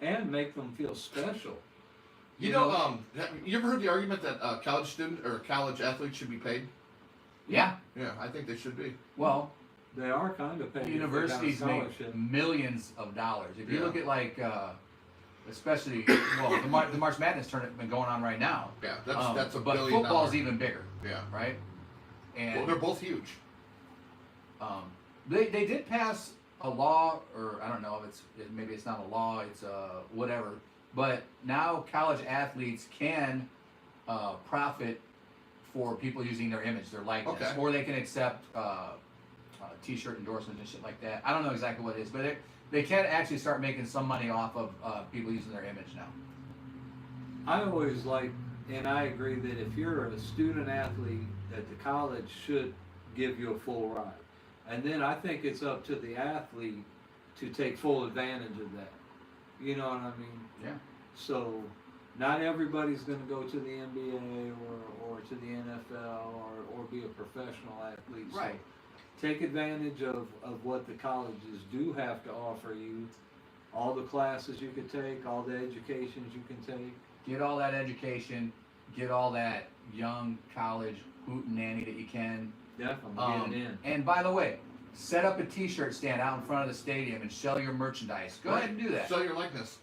And make them feel special. You know, you ever heard the argument that college student or college athletes should be paid? Yeah. Yeah, I think they should be. Well, they are kind of paid. Universities make millions of dollars. If you look at like, especially the March Madness tournament been going on right now. Yeah, that's $1 but billion. football's even bigger. Yeah. Right. And well, they're both huge. They did pass a law, or I don't know if maybe it's not a law, it's whatever. But now college athletes can profit for people using their image, their likeness, or they can accept T-shirt endorsements and shit like that. I don't know exactly what it is, but they can actually start making some money off of people using their image now. I always and I agree that if you're a student athlete, that the college should give you a full ride. And then I think it's up to the athlete to take full advantage of that. You know what I mean? Yeah. So not everybody's going to go to the NBA or to the NFL or be a professional athlete. Right. So take advantage of what the colleges do have to offer you. All the classes you can take, all the educations you can take. Get all that education, get all that young college hootenanny that you can. Definitely get it in. And by the way, set up a T-shirt stand out in front of the stadium and sell your merchandise. Go ahead and do that. Sell your likeness.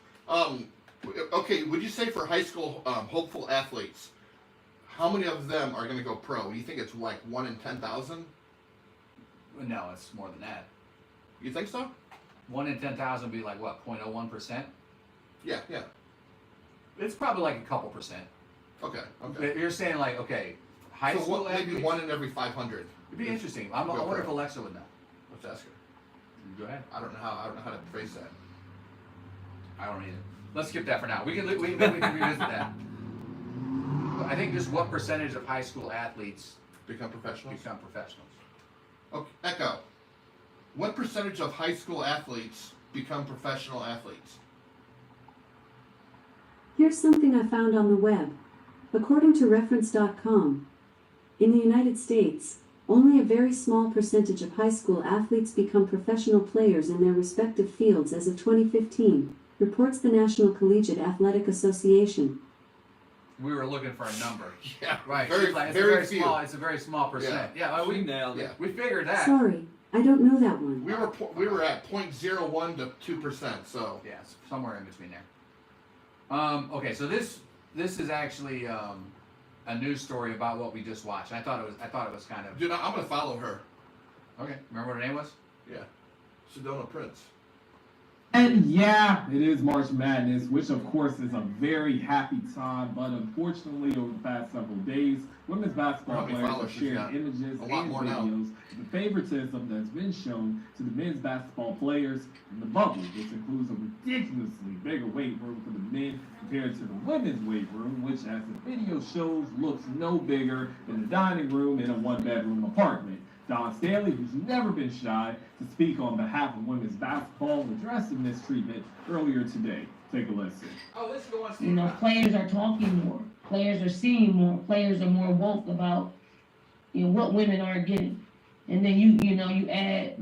Okay, would you say for high school hopeful athletes, how many of them are going to go pro? Do you think it's like 1 in 10,000? No, it's more than that. You think so? 1 in 10,000 would be like what, 0.01%? Yeah. It's probably like a couple percent. Okay. You're saying like, okay, high school athletes? Maybe 1 in every 500. It'd be interesting. I wonder if Alexa would know. Let's ask her. Go ahead. I don't know how to phrase that. I don't either. Let's skip that for now. We can revisit that. I think just what percentage of high school athletes become professionals? Okay, Echo. What percentage of high school athletes become professional athletes? Here's something I found on the web. According to reference.com, in the United States, only a very small percentage of high school athletes become professional players in their respective fields as of 2015, reports the National Collegiate Athletic Association. We were looking for a number. Yeah, right. Very few. It's a very small percent. Yeah, we nailed it. We figured that. Sorry, I don't know that one. We were at 0.01 to 2%. So yeah, somewhere in between there. Okay, so this is actually a news story about what we just watched. I thought it was kind of. Dude, I'm gonna follow her. Okay, remember what her name was? Yeah, Sedona Prince. And yeah, it is March Madness, which of course is a very happy time, but unfortunately over the past several days, women's basketball players have shared images and videos of the favoritism that's been shown to the men's basketball players in the bubble. This includes a ridiculously bigger weight room for the men compared to the women's weight room, which as the video shows looks no bigger than the dining room in a one-bedroom apartment. Don Stanley, who's never been shy to speak on behalf of women's basketball, addressing this treatment earlier today. Take a listen. Oh, let's go on. You know, players are talking more. Players are seeing more. Players are more woke about, you know, what women are getting. And then you add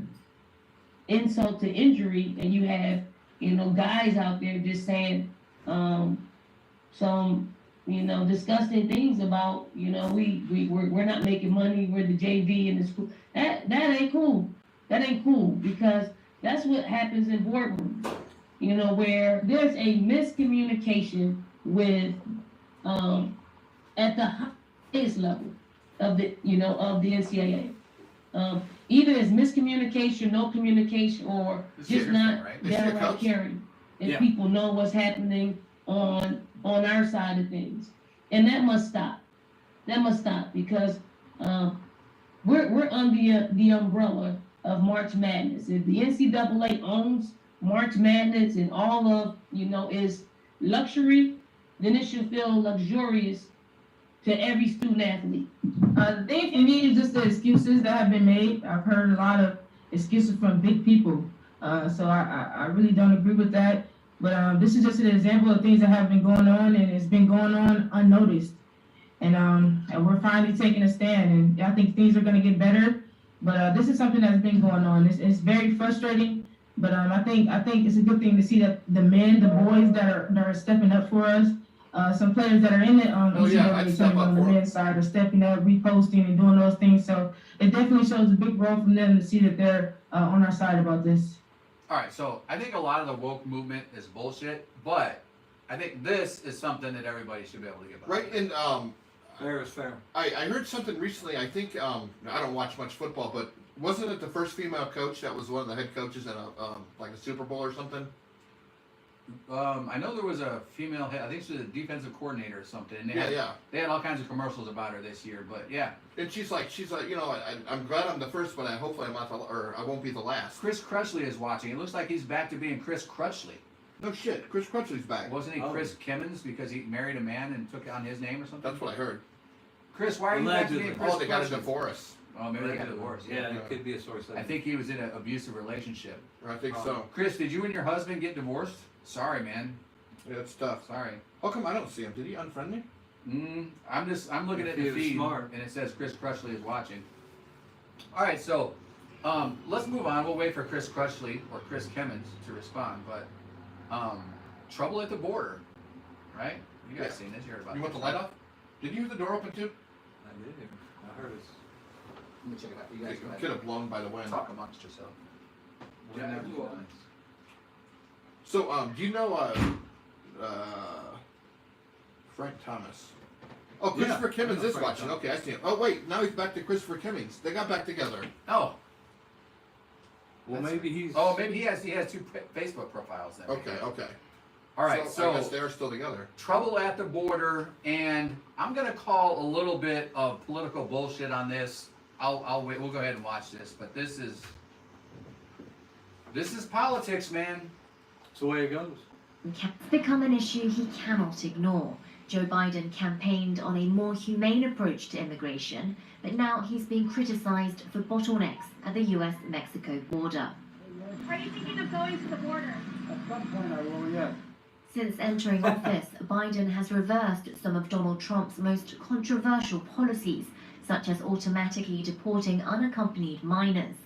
insult to injury, and you have, you know, guys out there just saying some, you know, disgusting things about, you know, we're not making money, we're the JV in the school. That ain't cool. That ain't cool, because that's what happens in boardrooms. you know, where there's a miscommunication with, at the highest level of the, you know, of the NCAA. Either it's miscommunication, no communication, or just not downright caring. And people know what's happening on our side of things. And that must stop. That must stop, because we're under the umbrella of March Madness. If the NCAA owns March Madness and all of, you know, is luxury, then it should feel luxurious to every student athlete. The thing for me is just the excuses that have been made. I've heard a lot of excuses from big people. So I really don't agree with that. But this is just an example of things that have been going on, and it's been going on unnoticed. And we're finally taking a stand, and I think things are going to get better. But this is something that's been going on. It's very frustrating. But I think it's a good thing to see that the men, the boys that are stepping up for us. Some players that are in the NCAA on the men's side are stepping up, reposting, and doing those things. So it definitely shows a big role from them to see that they're on our side about this. All right, so I think a lot of the woke movement is bullshit, but I think this is something that everybody should be able to get behind. Right, and fair is fair. I heard something recently. I think I don't watch much football, but wasn't it the first female coach that was one of the head coaches in a like a Super Bowl or something? I know there was a female head. I think she was a defensive coordinator or something. And they had all kinds of commercials about her this year. But yeah, and she's like, you know, I'm glad I'm the first, but hopefully I'm not or I won't be the last. Chris Crutchley is watching. It looks like he's back to being Chris Crutchley. No shit, Chris Crutchley's back. Wasn't he Chris Kimmons because he married a man and took on his name or something? That's what I heard. Chris, why are you back to being Chris they got a Crutchley? divorce. Oh, maybe they got a divorce. Yeah, it could be a source. I think he was in an abusive relationship. I think so. Chris, did you and your husband get divorced? Sorry, man. Yeah, it's tough. Sorry. How come I don't see him? Did he unfriend me? I'm looking at the feed, and it says Chris Crutchley is watching. All right, so let's move on. We'll wait for Chris Crutchley or Chris Kimmons to respond. But trouble at the border, right? You guys seen this? You heard about it. You want the light off? Did you hear the door open too? I did. I heard it. Let me check it out. You guys could have blown by the wind. Talk amongst yourself. Yeah, so, do you know Frank Thomas? Oh, Christopher Kimmons is watching. Okay, I see him. Oh, wait, now he's back to Christopher Kimmons. They got back together. Oh. Well, maybe he's. Oh, maybe he has two Facebook profiles then. Okay. All right, so I guess they're still together. Trouble at the border, and I'm gonna call a little bit of political bullshit on this. I'll wait. We'll go ahead and watch this, but this is politics, man. It's the way it goes. It's become an issue he cannot ignore. Joe Biden campaigned on a more humane approach to immigration, but now he's being criticized for bottlenecks at the US-Mexico border. Are you thinking of going to the border? At some point I will, yeah. Since entering office, Biden has reversed some of Donald Trump's most controversial policies, such as automatically deporting unaccompanied minors.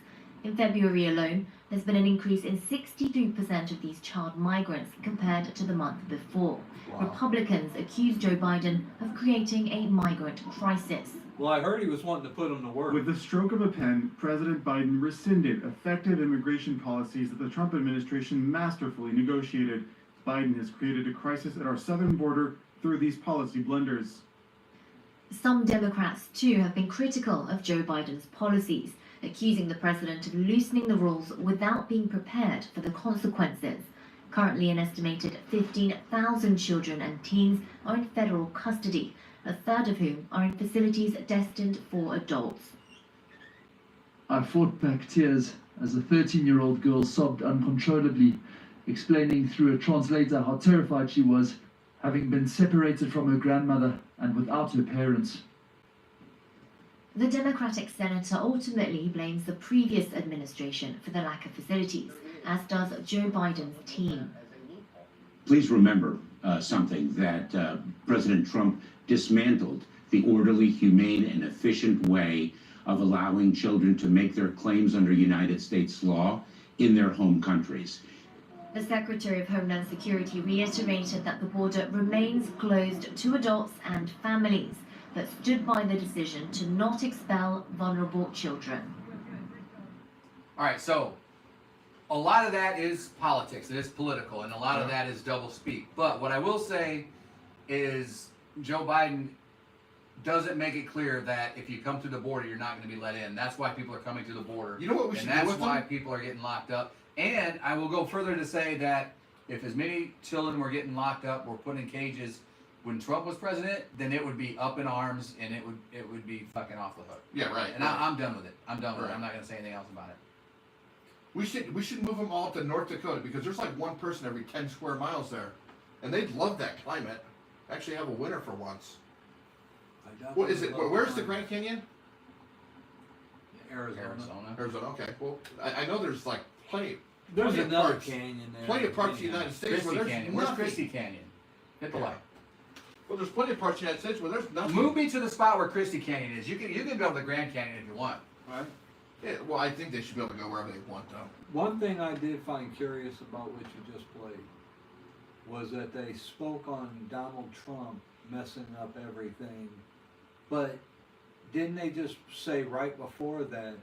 In February alone, there's been an increase in 62% of these child migrants compared to the month before. Wow. Republicans accuse Joe Biden of creating a migrant crisis. Well, I heard he was wanting to put them to work. With the stroke of a pen, President Biden rescinded effective immigration policies that the Trump administration masterfully negotiated. Biden has created a crisis at our southern border through these policy blunders. Some Democrats, too, have been critical of Joe Biden's policies, accusing the president of loosening the rules without being prepared for the consequences. Currently, an estimated 15,000 children and teens are in federal custody, a third of whom are in facilities destined for adults. I fought back tears as a 13-year-old girl sobbed uncontrollably, explaining through a translator how terrified she was, having been separated from her grandmother and without her parents. The Democratic senator ultimately blames the previous administration for the lack of facilities, as does Joe Biden's team. Please remember something, that President Trump dismantled the orderly, humane, and efficient way of allowing children to make their claims under United States law in their home countries. The Secretary of Homeland Security reiterated that the border remains closed to adults and families, but stood by the decision to not expel vulnerable children. All right, so a lot of that is politics. It is political, and a lot of that is double speak. But what I will say is Joe Biden doesn't make it clear that if you come to the border, you're not going to be let in. That's why people are coming to the border. You know what we should do And with that's why them? people are getting locked up. And I will go further to say that if as many children were getting locked up or put in cages when Trump was president, then it would be up in arms and it would be fucking off the hook. Yeah, right. And right. I'm done with it. I'm done with it. Right. I'm not going to say anything else about it. We should move them all up to North Dakota because there's like one person every 10 square miles there, and they'd love that climate. Actually, have a winter for once. What is it? Where's the Grand Canyon? Arizona. Arizona. Okay. Well, I know there's like plenty. There's plenty of another parts, canyon there. Plenty of parts of the United States where Christie there's Canyon. Where's nothing. Christie Canyon? Hit the light. Well, there's plenty of parts of the United States where there's nothing. Move me to the spot where Christie Canyon is. You can go to the Grand Canyon if you want. Right. Yeah, well, I think they should be able to go wherever they want, though. One thing I did find curious about what you just played was that they spoke on Donald Trump messing up everything, but didn't they just say right before that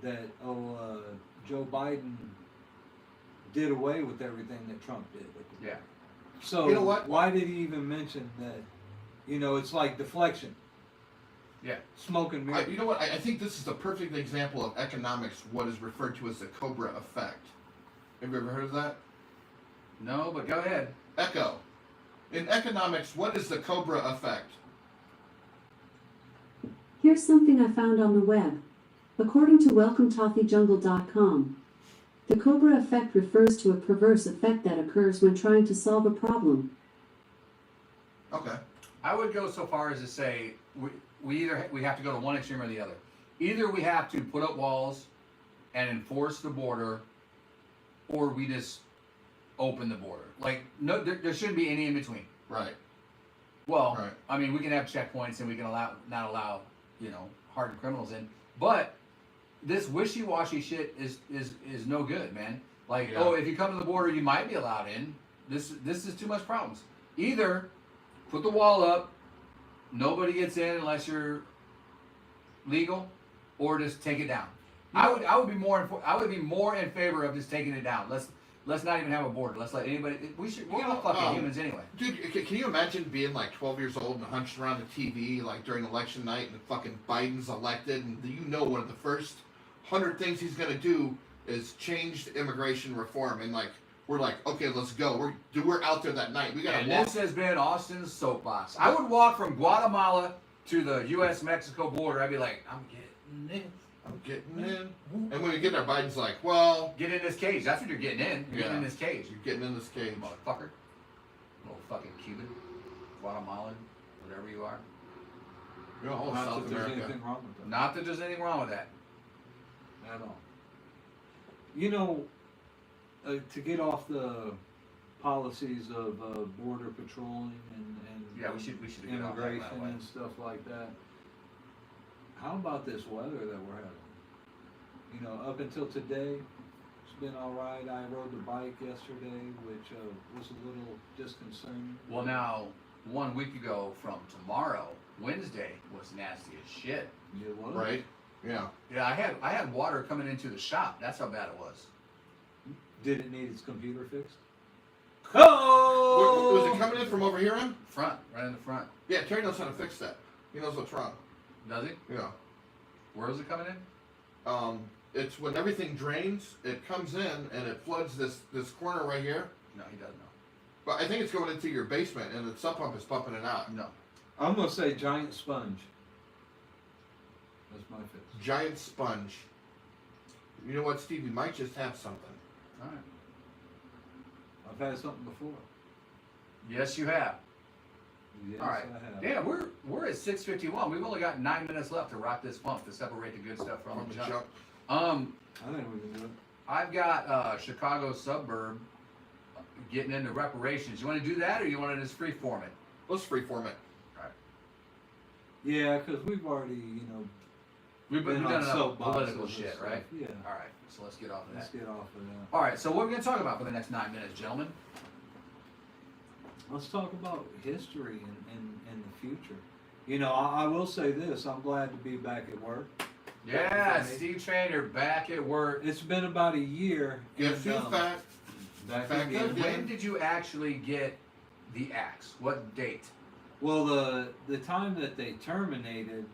Joe Biden did away with everything that Trump did? Yeah. So You know what? Why did he even mention that? You know, it's like deflection. Yeah. Smoke and mirrors. You know what? I think this is the perfect example of economics, what is referred to as the Cobra effect. Have you ever heard of that? No, but go ahead. Echo. In economics, what is the Cobra effect? Here's something I found on the web. According to WelcomeToffeeJungle.com, the Cobra effect refers to a perverse effect that occurs when trying to solve a problem. Okay. I would go so far as to say we have to go to one extreme or the other. Either we have to put up walls and enforce the border, or we just open the border. Like no, there shouldn't be any in between. Right. Well, Right. I mean, we can have checkpoints and we can not allow hardened criminals in, but this wishy-washy shit is no good, man. Like, Yeah. oh, if you come to the border, you might be allowed in. This is too much problems. Either put the wall up, nobody gets in unless you're legal, or just take it down. I would be more in favor of just taking it down. Let's not even have a border. Let's let anybody. We're all fucking humans anyway. Dude, can you imagine being like 12 years old and hunched around the TV like during election night and fucking Biden's elected and one of the first 100 things he's gonna do is change the immigration reform and like we're like, okay, let's go. We're out there that night. We gotta And walk. this has been Austin's soapbox. I would walk from Guatemala to the U.S.-Mexico border. I'd be like, I'm getting in. I'm getting in. And when we get there, Biden's like, well, get in this cage. That's what you're getting in. You're getting in this cage. You're getting in this cage, motherfucker. Little fucking Cuban, Guatemalan, whatever you are. You're all Not South that there's America. anything wrong with that. Not that there's anything wrong with that. At all. You know, to get off the policies of border patrolling and Yeah, we should get off that, by the immigration way. and stuff like that. How about this weather that we're having? You know, up until today, it's been all right. I rode the bike yesterday, which was a little disconcerting. Well, now, 1 week ago from tomorrow, Wednesday, was nasty as shit. It was. Right? Yeah. Yeah, I had water coming into the shop. That's how bad it was. Did it need its computer fixed? Oh! Was it coming in from over here on? Front, right in the front. Yeah, Terry knows how to fix that. He knows what's wrong. Does he? Yeah. Where is it coming in? It's when everything drains, it comes in and it floods this corner right here. No, he doesn't know. But I think it's going into your basement and the sub pump is pumping it out. No. I'm gonna say giant sponge. That's my fix. Giant sponge. You know what, Steve? You might just have something. All right. I've had something before. Yes, you have. Yes, All right. I have. Yeah, we're at 6:51. We've only got 9 minutes left to rock this pump to separate the good stuff from the junk. I think we can do it. I've got Chicago suburb getting into reparations. You want to do that, or you want to just freeform it? Let's freeform it. All right. Yeah, because we've already, We've been done on enough soapboxes political and shit, stuff. right? Yeah. All right. So let's get off of Let's that. get off of that. All right. So what are we going to talk about for the next 9 minutes, gentlemen? Let's talk about history and the future. You know, I will say this. I'm glad to be back at work. Yeah, Steve Trainer back at work. It's been about a year. Guess who's back? Back Back again. again. When did you actually get the axe? What date? Well, the time that they terminated,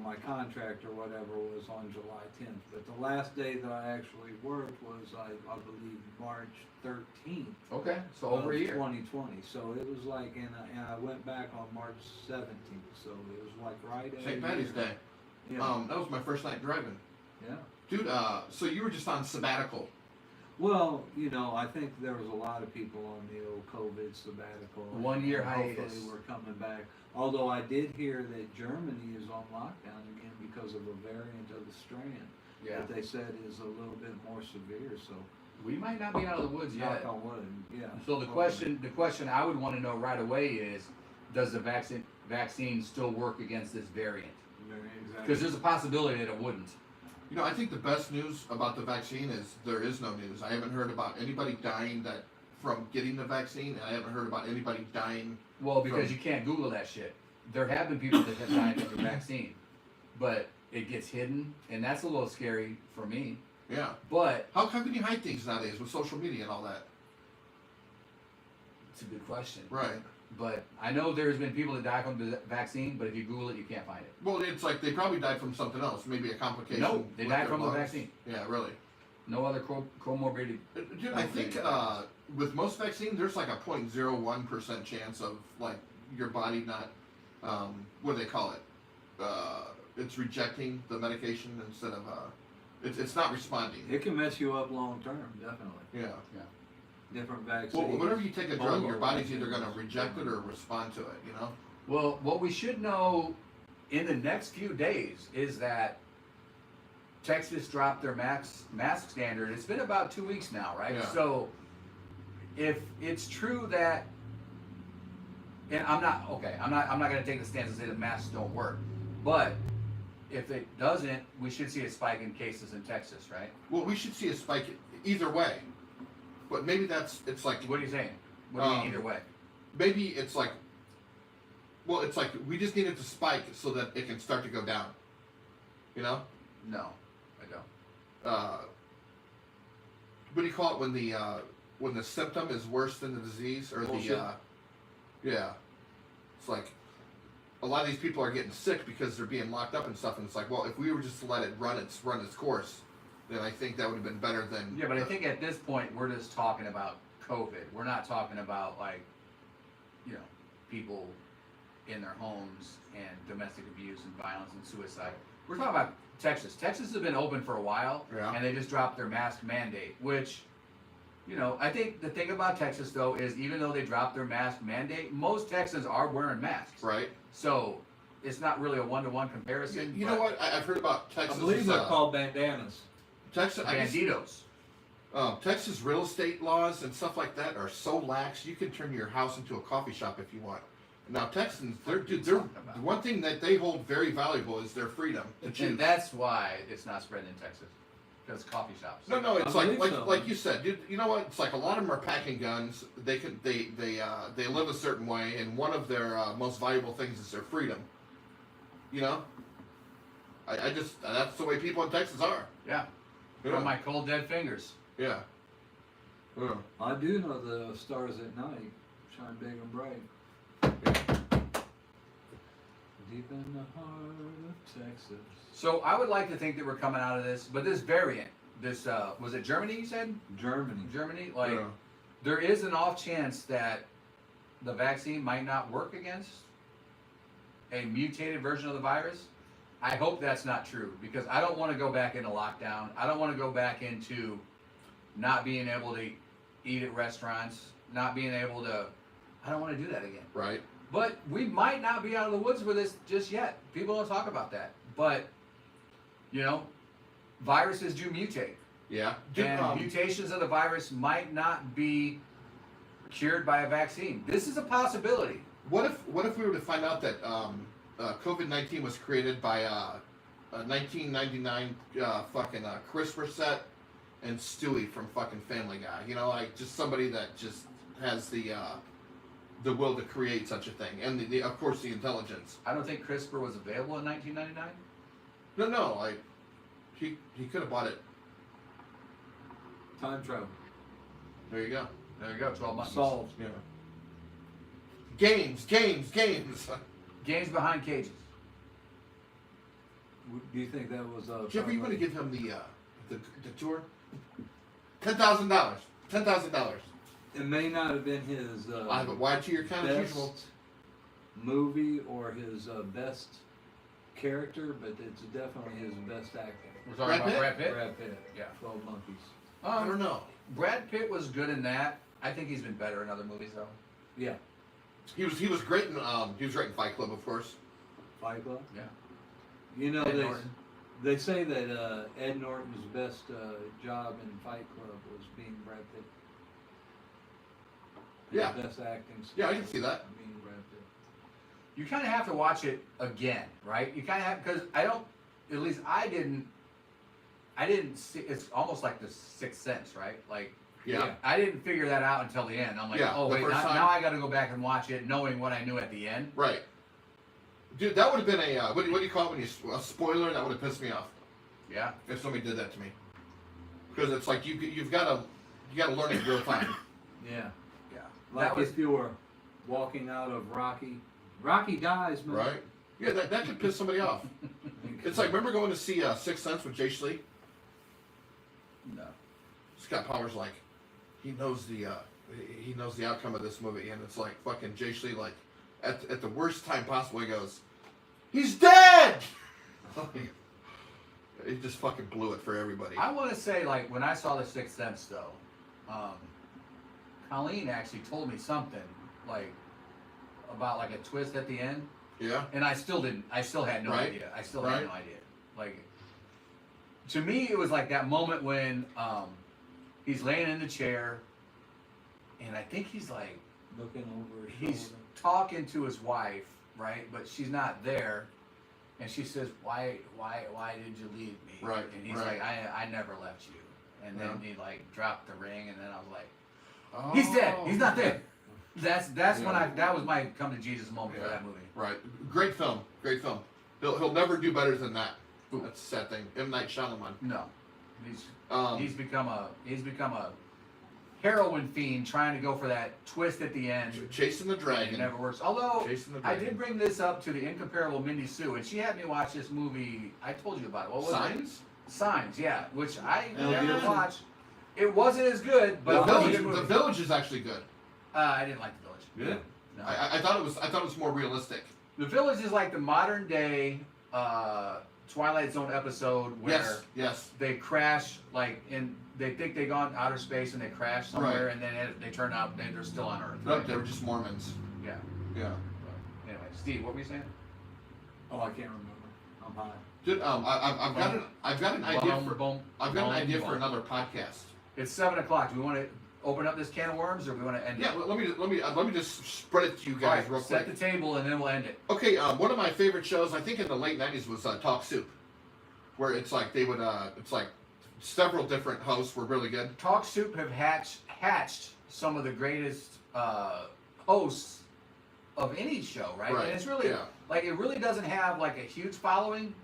my contract or whatever was on July 10th. But the last day that I actually worked was, I believe, March 13th. Okay, so over a year. 2020. So it was like, and I went back on March 17th. So it was like right at St. Patty's Day. Yeah. That was my first night driving. Yeah. Dude, so you were just on sabbatical. Well, I think there was a lot of people on the old COVID sabbatical. 1 year and hiatus. Hopefully we're coming back. Although I did hear that Germany is on lockdown again because of a variant of the strand that they said is a little bit more severe. So we might not be out of the woods yet. knock on wood, yeah. So the question I would want to know right away is, does the vaccine still work against this variant? Exactly. Because there's a possibility that it wouldn't. I think the best news about the vaccine is there is no news. I haven't heard about anybody dying from getting the vaccine, and I haven't heard about anybody dying. Well, because you can't Google that shit. There have been people that have died of the vaccine, but it gets hidden, and that's a little scary for me. Yeah. But how can you hide things nowadays with social media and all that? It's a good question. Right. But I know there's been people that die from the vaccine, but if you Google it, you can't find it. Well, it's like they probably died from something else, maybe a complication. No, they with died their from the lungs. vaccine. Yeah, really. No other comorbidity. Dude, I think with most vaccines, there's like a 0.01% chance of like your body not, what do they call it? It's rejecting the medication instead of, it's not responding. It can mess you up long term, definitely. Yeah. Yeah. Different vaccines. Well, whenever you take a drug, your body's either going to reject it or respond to it, Well, what we should know in the next few days is that Texas dropped their mask standard. It's been about 2 weeks now, right? Yeah. So if it's true that, and I'm not going to take the stance and say that masks don't work, but if it doesn't, we should see a spike in cases in Texas, right? Well, we should see a spike either way. But maybe it's like... What are you saying? What do you mean either way? Maybe it's like... Well, it's like we just need it to spike so that it can start to go down. No, I don't. What do you call it when the symptom is worse than the disease? Or Bullshit. Yeah. It's like... A lot of these people are getting sick because they're being locked up and stuff, and it's like, well, if we were just to let it run its course, then I think that would have been better than... Yeah, but I think at this point, we're just talking about COVID. We're not talking about, people in their homes and domestic abuse and violence and suicide. We're talking about Texas. Texas has been open for a while, and they just dropped their mask mandate, which, I think the thing about Texas, though, is even though they dropped their mask mandate, most Texans are wearing masks. Right. So it's not really a one-to-one comparison. You know what? I've heard about Texas. I believe they're called bandanas. Texas, Banditos. Texas real estate laws and stuff like that are so lax. You can turn your house into a coffee shop if you want. Now Texans, they're one thing that they hold very valuable is their freedom to choose. And that's why it's not spreading in Texas, because coffee shops. No, it's like you said. You know what? It's like a lot of them are packing guns. They live a certain way, and one of their most valuable things is their freedom. I just that's the way people in Texas are. Yeah. From my cold dead fingers. Yeah. I do know the stars at night shine big and bright. Deep in the heart of Texas. So I would like to think that we're coming out of this, but this variant, this was it Germany? You said Germany. There is an off chance that the vaccine might not work against a mutated version of the virus. I hope that's not true, because I don't want to go back into lockdown. I don't want to go back into not being able to eat at restaurants, not being able to... I don't want to do that again. Right. But we might not be out of the woods with this just yet. People don't talk about that. But, viruses do mutate. Yeah. And mutations of the virus might not be cured by a vaccine. This is a possibility. What if we were to find out that COVID-19 was created by a 1999 fucking CRISPR set and Stewie from fucking Family Guy? Like just somebody that just has the will to create such a thing, and of course the intelligence. I don't think CRISPR was available in 1999. No, He could have bought it. Time travel. There you go. 12 months. Solved. Yeah. Games. Games behind cages. Do you think that was Jeff, are you going to give him the tour? $10,000. $10,000. It may not have been his I have a wide to your count as usual. best movie or his best character, but it's definitely his best acting. We're talking about Brad Pitt? Brad Pitt. Yeah. 12 Monkeys. I don't know. Brad Pitt was good in that. I think he's been better in other movies though. Yeah. He was great in Fight Club, of course. Fight Club? Yeah. You know, Ed Norton. they say that Ed Norton's best job in Fight Club was being Brad Pitt. His Yeah. best acting. Yeah, I can see that. Being Brad Pitt. You kind of have to watch it again, right? You kind of have, because at least I didn't see, it's almost like the Sixth Sense, right? Like, Yeah. I didn't figure that out until the end. I'm like, Yeah, oh the wait, first time. now I got to go back and watch it knowing what I knew at the end. Right. Dude, that would have been a, what do you call it when a spoiler? That would have pissed me off. Yeah. If somebody did that to me. Because it's like, you've got to learn it real time. Yeah. Yeah. Like That was, if you were walking out of Rocky. Rocky dies, man. Right? Yeah, that could piss somebody off. It's like, remember going to see Sixth Sense with Jay Schley? no. Scott Powers, like, he knows the outcome of this movie, and it's like fucking Jay Schley, like, at the worst time possible, he goes, "He's dead!" He just fucking blew it for everybody. I want to say, like, when I saw The Sixth Sense, though, Colleen actually told me something, like, about, like, a twist at the end. Yeah. And I still had no Right. idea. I still had no idea. Like, to me, it was like that moment when he's laying in the chair, and I think he's, like, Looking over his he's shoulder. talking to his wife, right? But she's not there. And she says, why did you leave me? Right, And he's right. like, I never left you. And then he like dropped the ring, and then I was like, Oh. he's dead. He's not there. That's Yeah. when that was my come to Jesus moment for that movie. Right. Great film. Great film. He'll never do better than that. That's a sad thing. M. Night Shyamalan. No, he's become a heroin fiend trying to go for that twist at the end. Chasing the Dragon. It never works. Although Chasing the I Dragon. did bring this up to the incomparable Mindy Sue, and she had me watch this movie. I told you about it. What was Signs? it? Signs, yeah. Which I Mel never Gibson. watched. It wasn't as good, but The Village is actually good. I didn't like The Village. Good. No. I thought it was more realistic. The Village is like the modern day Twilight Zone episode where Yes. they crash, like they think they gone outer space and they crash somewhere, Right. and then they turn out they're still on Earth. Nope, they were just Mormons. Yeah. Yeah. Anyway, Steve, what were you saying? Oh, I can't remember. I'm high. Dude, I've got an idea for another podcast. It's 7 o'clock. Do we want to open up this can of worms, or do we want to end it? Yeah, let me just spread it to you guys All right, real set quick. the table and then we'll end it. Okay, one of my favorite shows, I think in the late '90s, was Talk Soup, where it's like they would, it's like several different hosts were really good. Talk Soup have hatched some of the greatest hosts of any show, right? Right, And it's really like, it really doesn't have like a huge following,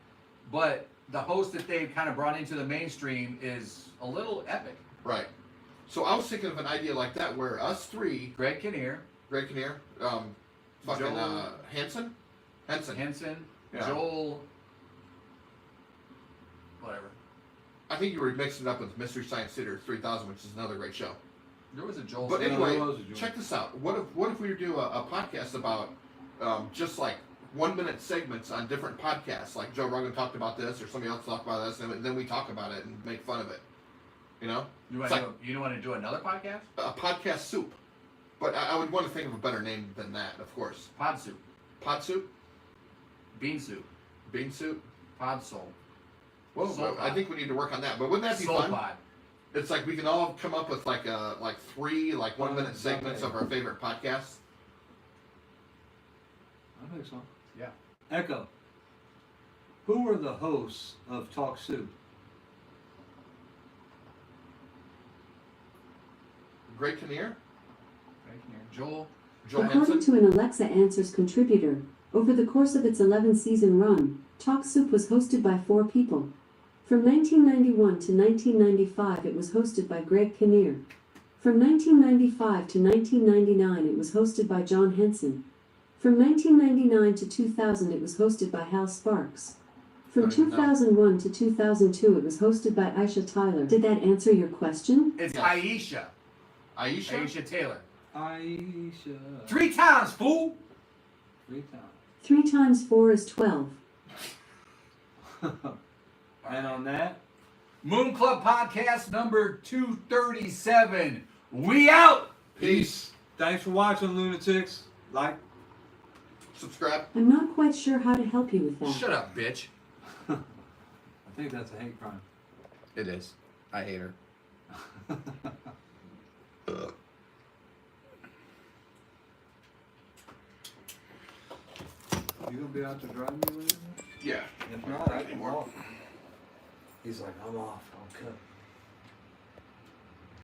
but the host that they've kind of brought into the mainstream is a little epic. Right. So I was thinking of an idea like that where us three, Greg Kinnear, fucking Joel- Henson, Yeah. Joel, whatever. I think you were mixing it up with Mystery Science Theater 3000, which is another great show. There was a Joel. But Yeah, anyway, there was a Joel. check this out. What if we do a podcast about just like 1 minute segments on different podcasts? Like Joe Rogan talked about this, or somebody else talked about this, and then we talk about it and make fun of it. You know? You It's want like to want to do another podcast? a podcast soup. But I would want to think of a better name than that, of course. Pod Soup. Pod soup? Bean Soup. Bean soup? Pod Soul. Well, Soul I Pod. think we need to work on that. But wouldn't that be Soul fun? Pod. It's like we can all come up with like three 1 minute segments of our favorite podcasts. I think so. Yeah. Echo. Who were the hosts of Talk Soup? Greg Kinnear? Joel According Henson? to an Alexa Answers contributor, over the course of its 11-season run, Talk Soup was hosted by 4 people. From 1991 to 1995, it was hosted by Greg Kinnear. From 1995 to 1999, it was hosted by John Henson. From 1999 to 2000, it was hosted by Hal Sparks. From 2001 to 2002, it was hosted by Aisha Tyler. Did that answer your question? It's Aisha. Aisha? Aisha Taylor. Aisha. 3 times, fool. 3 times. 3 times 4 is 12. And on that, Moon Club Podcast number 237. We out. Peace. Thanks for watching, lunatics. Like, subscribe. I'm not quite sure how to help you with that. Shut up, bitch. I think that's a hate crime. It is. I hate her. You gonna be out to drive me later? Yeah. If not, I can walk. He's like, I'm off. I'm cut.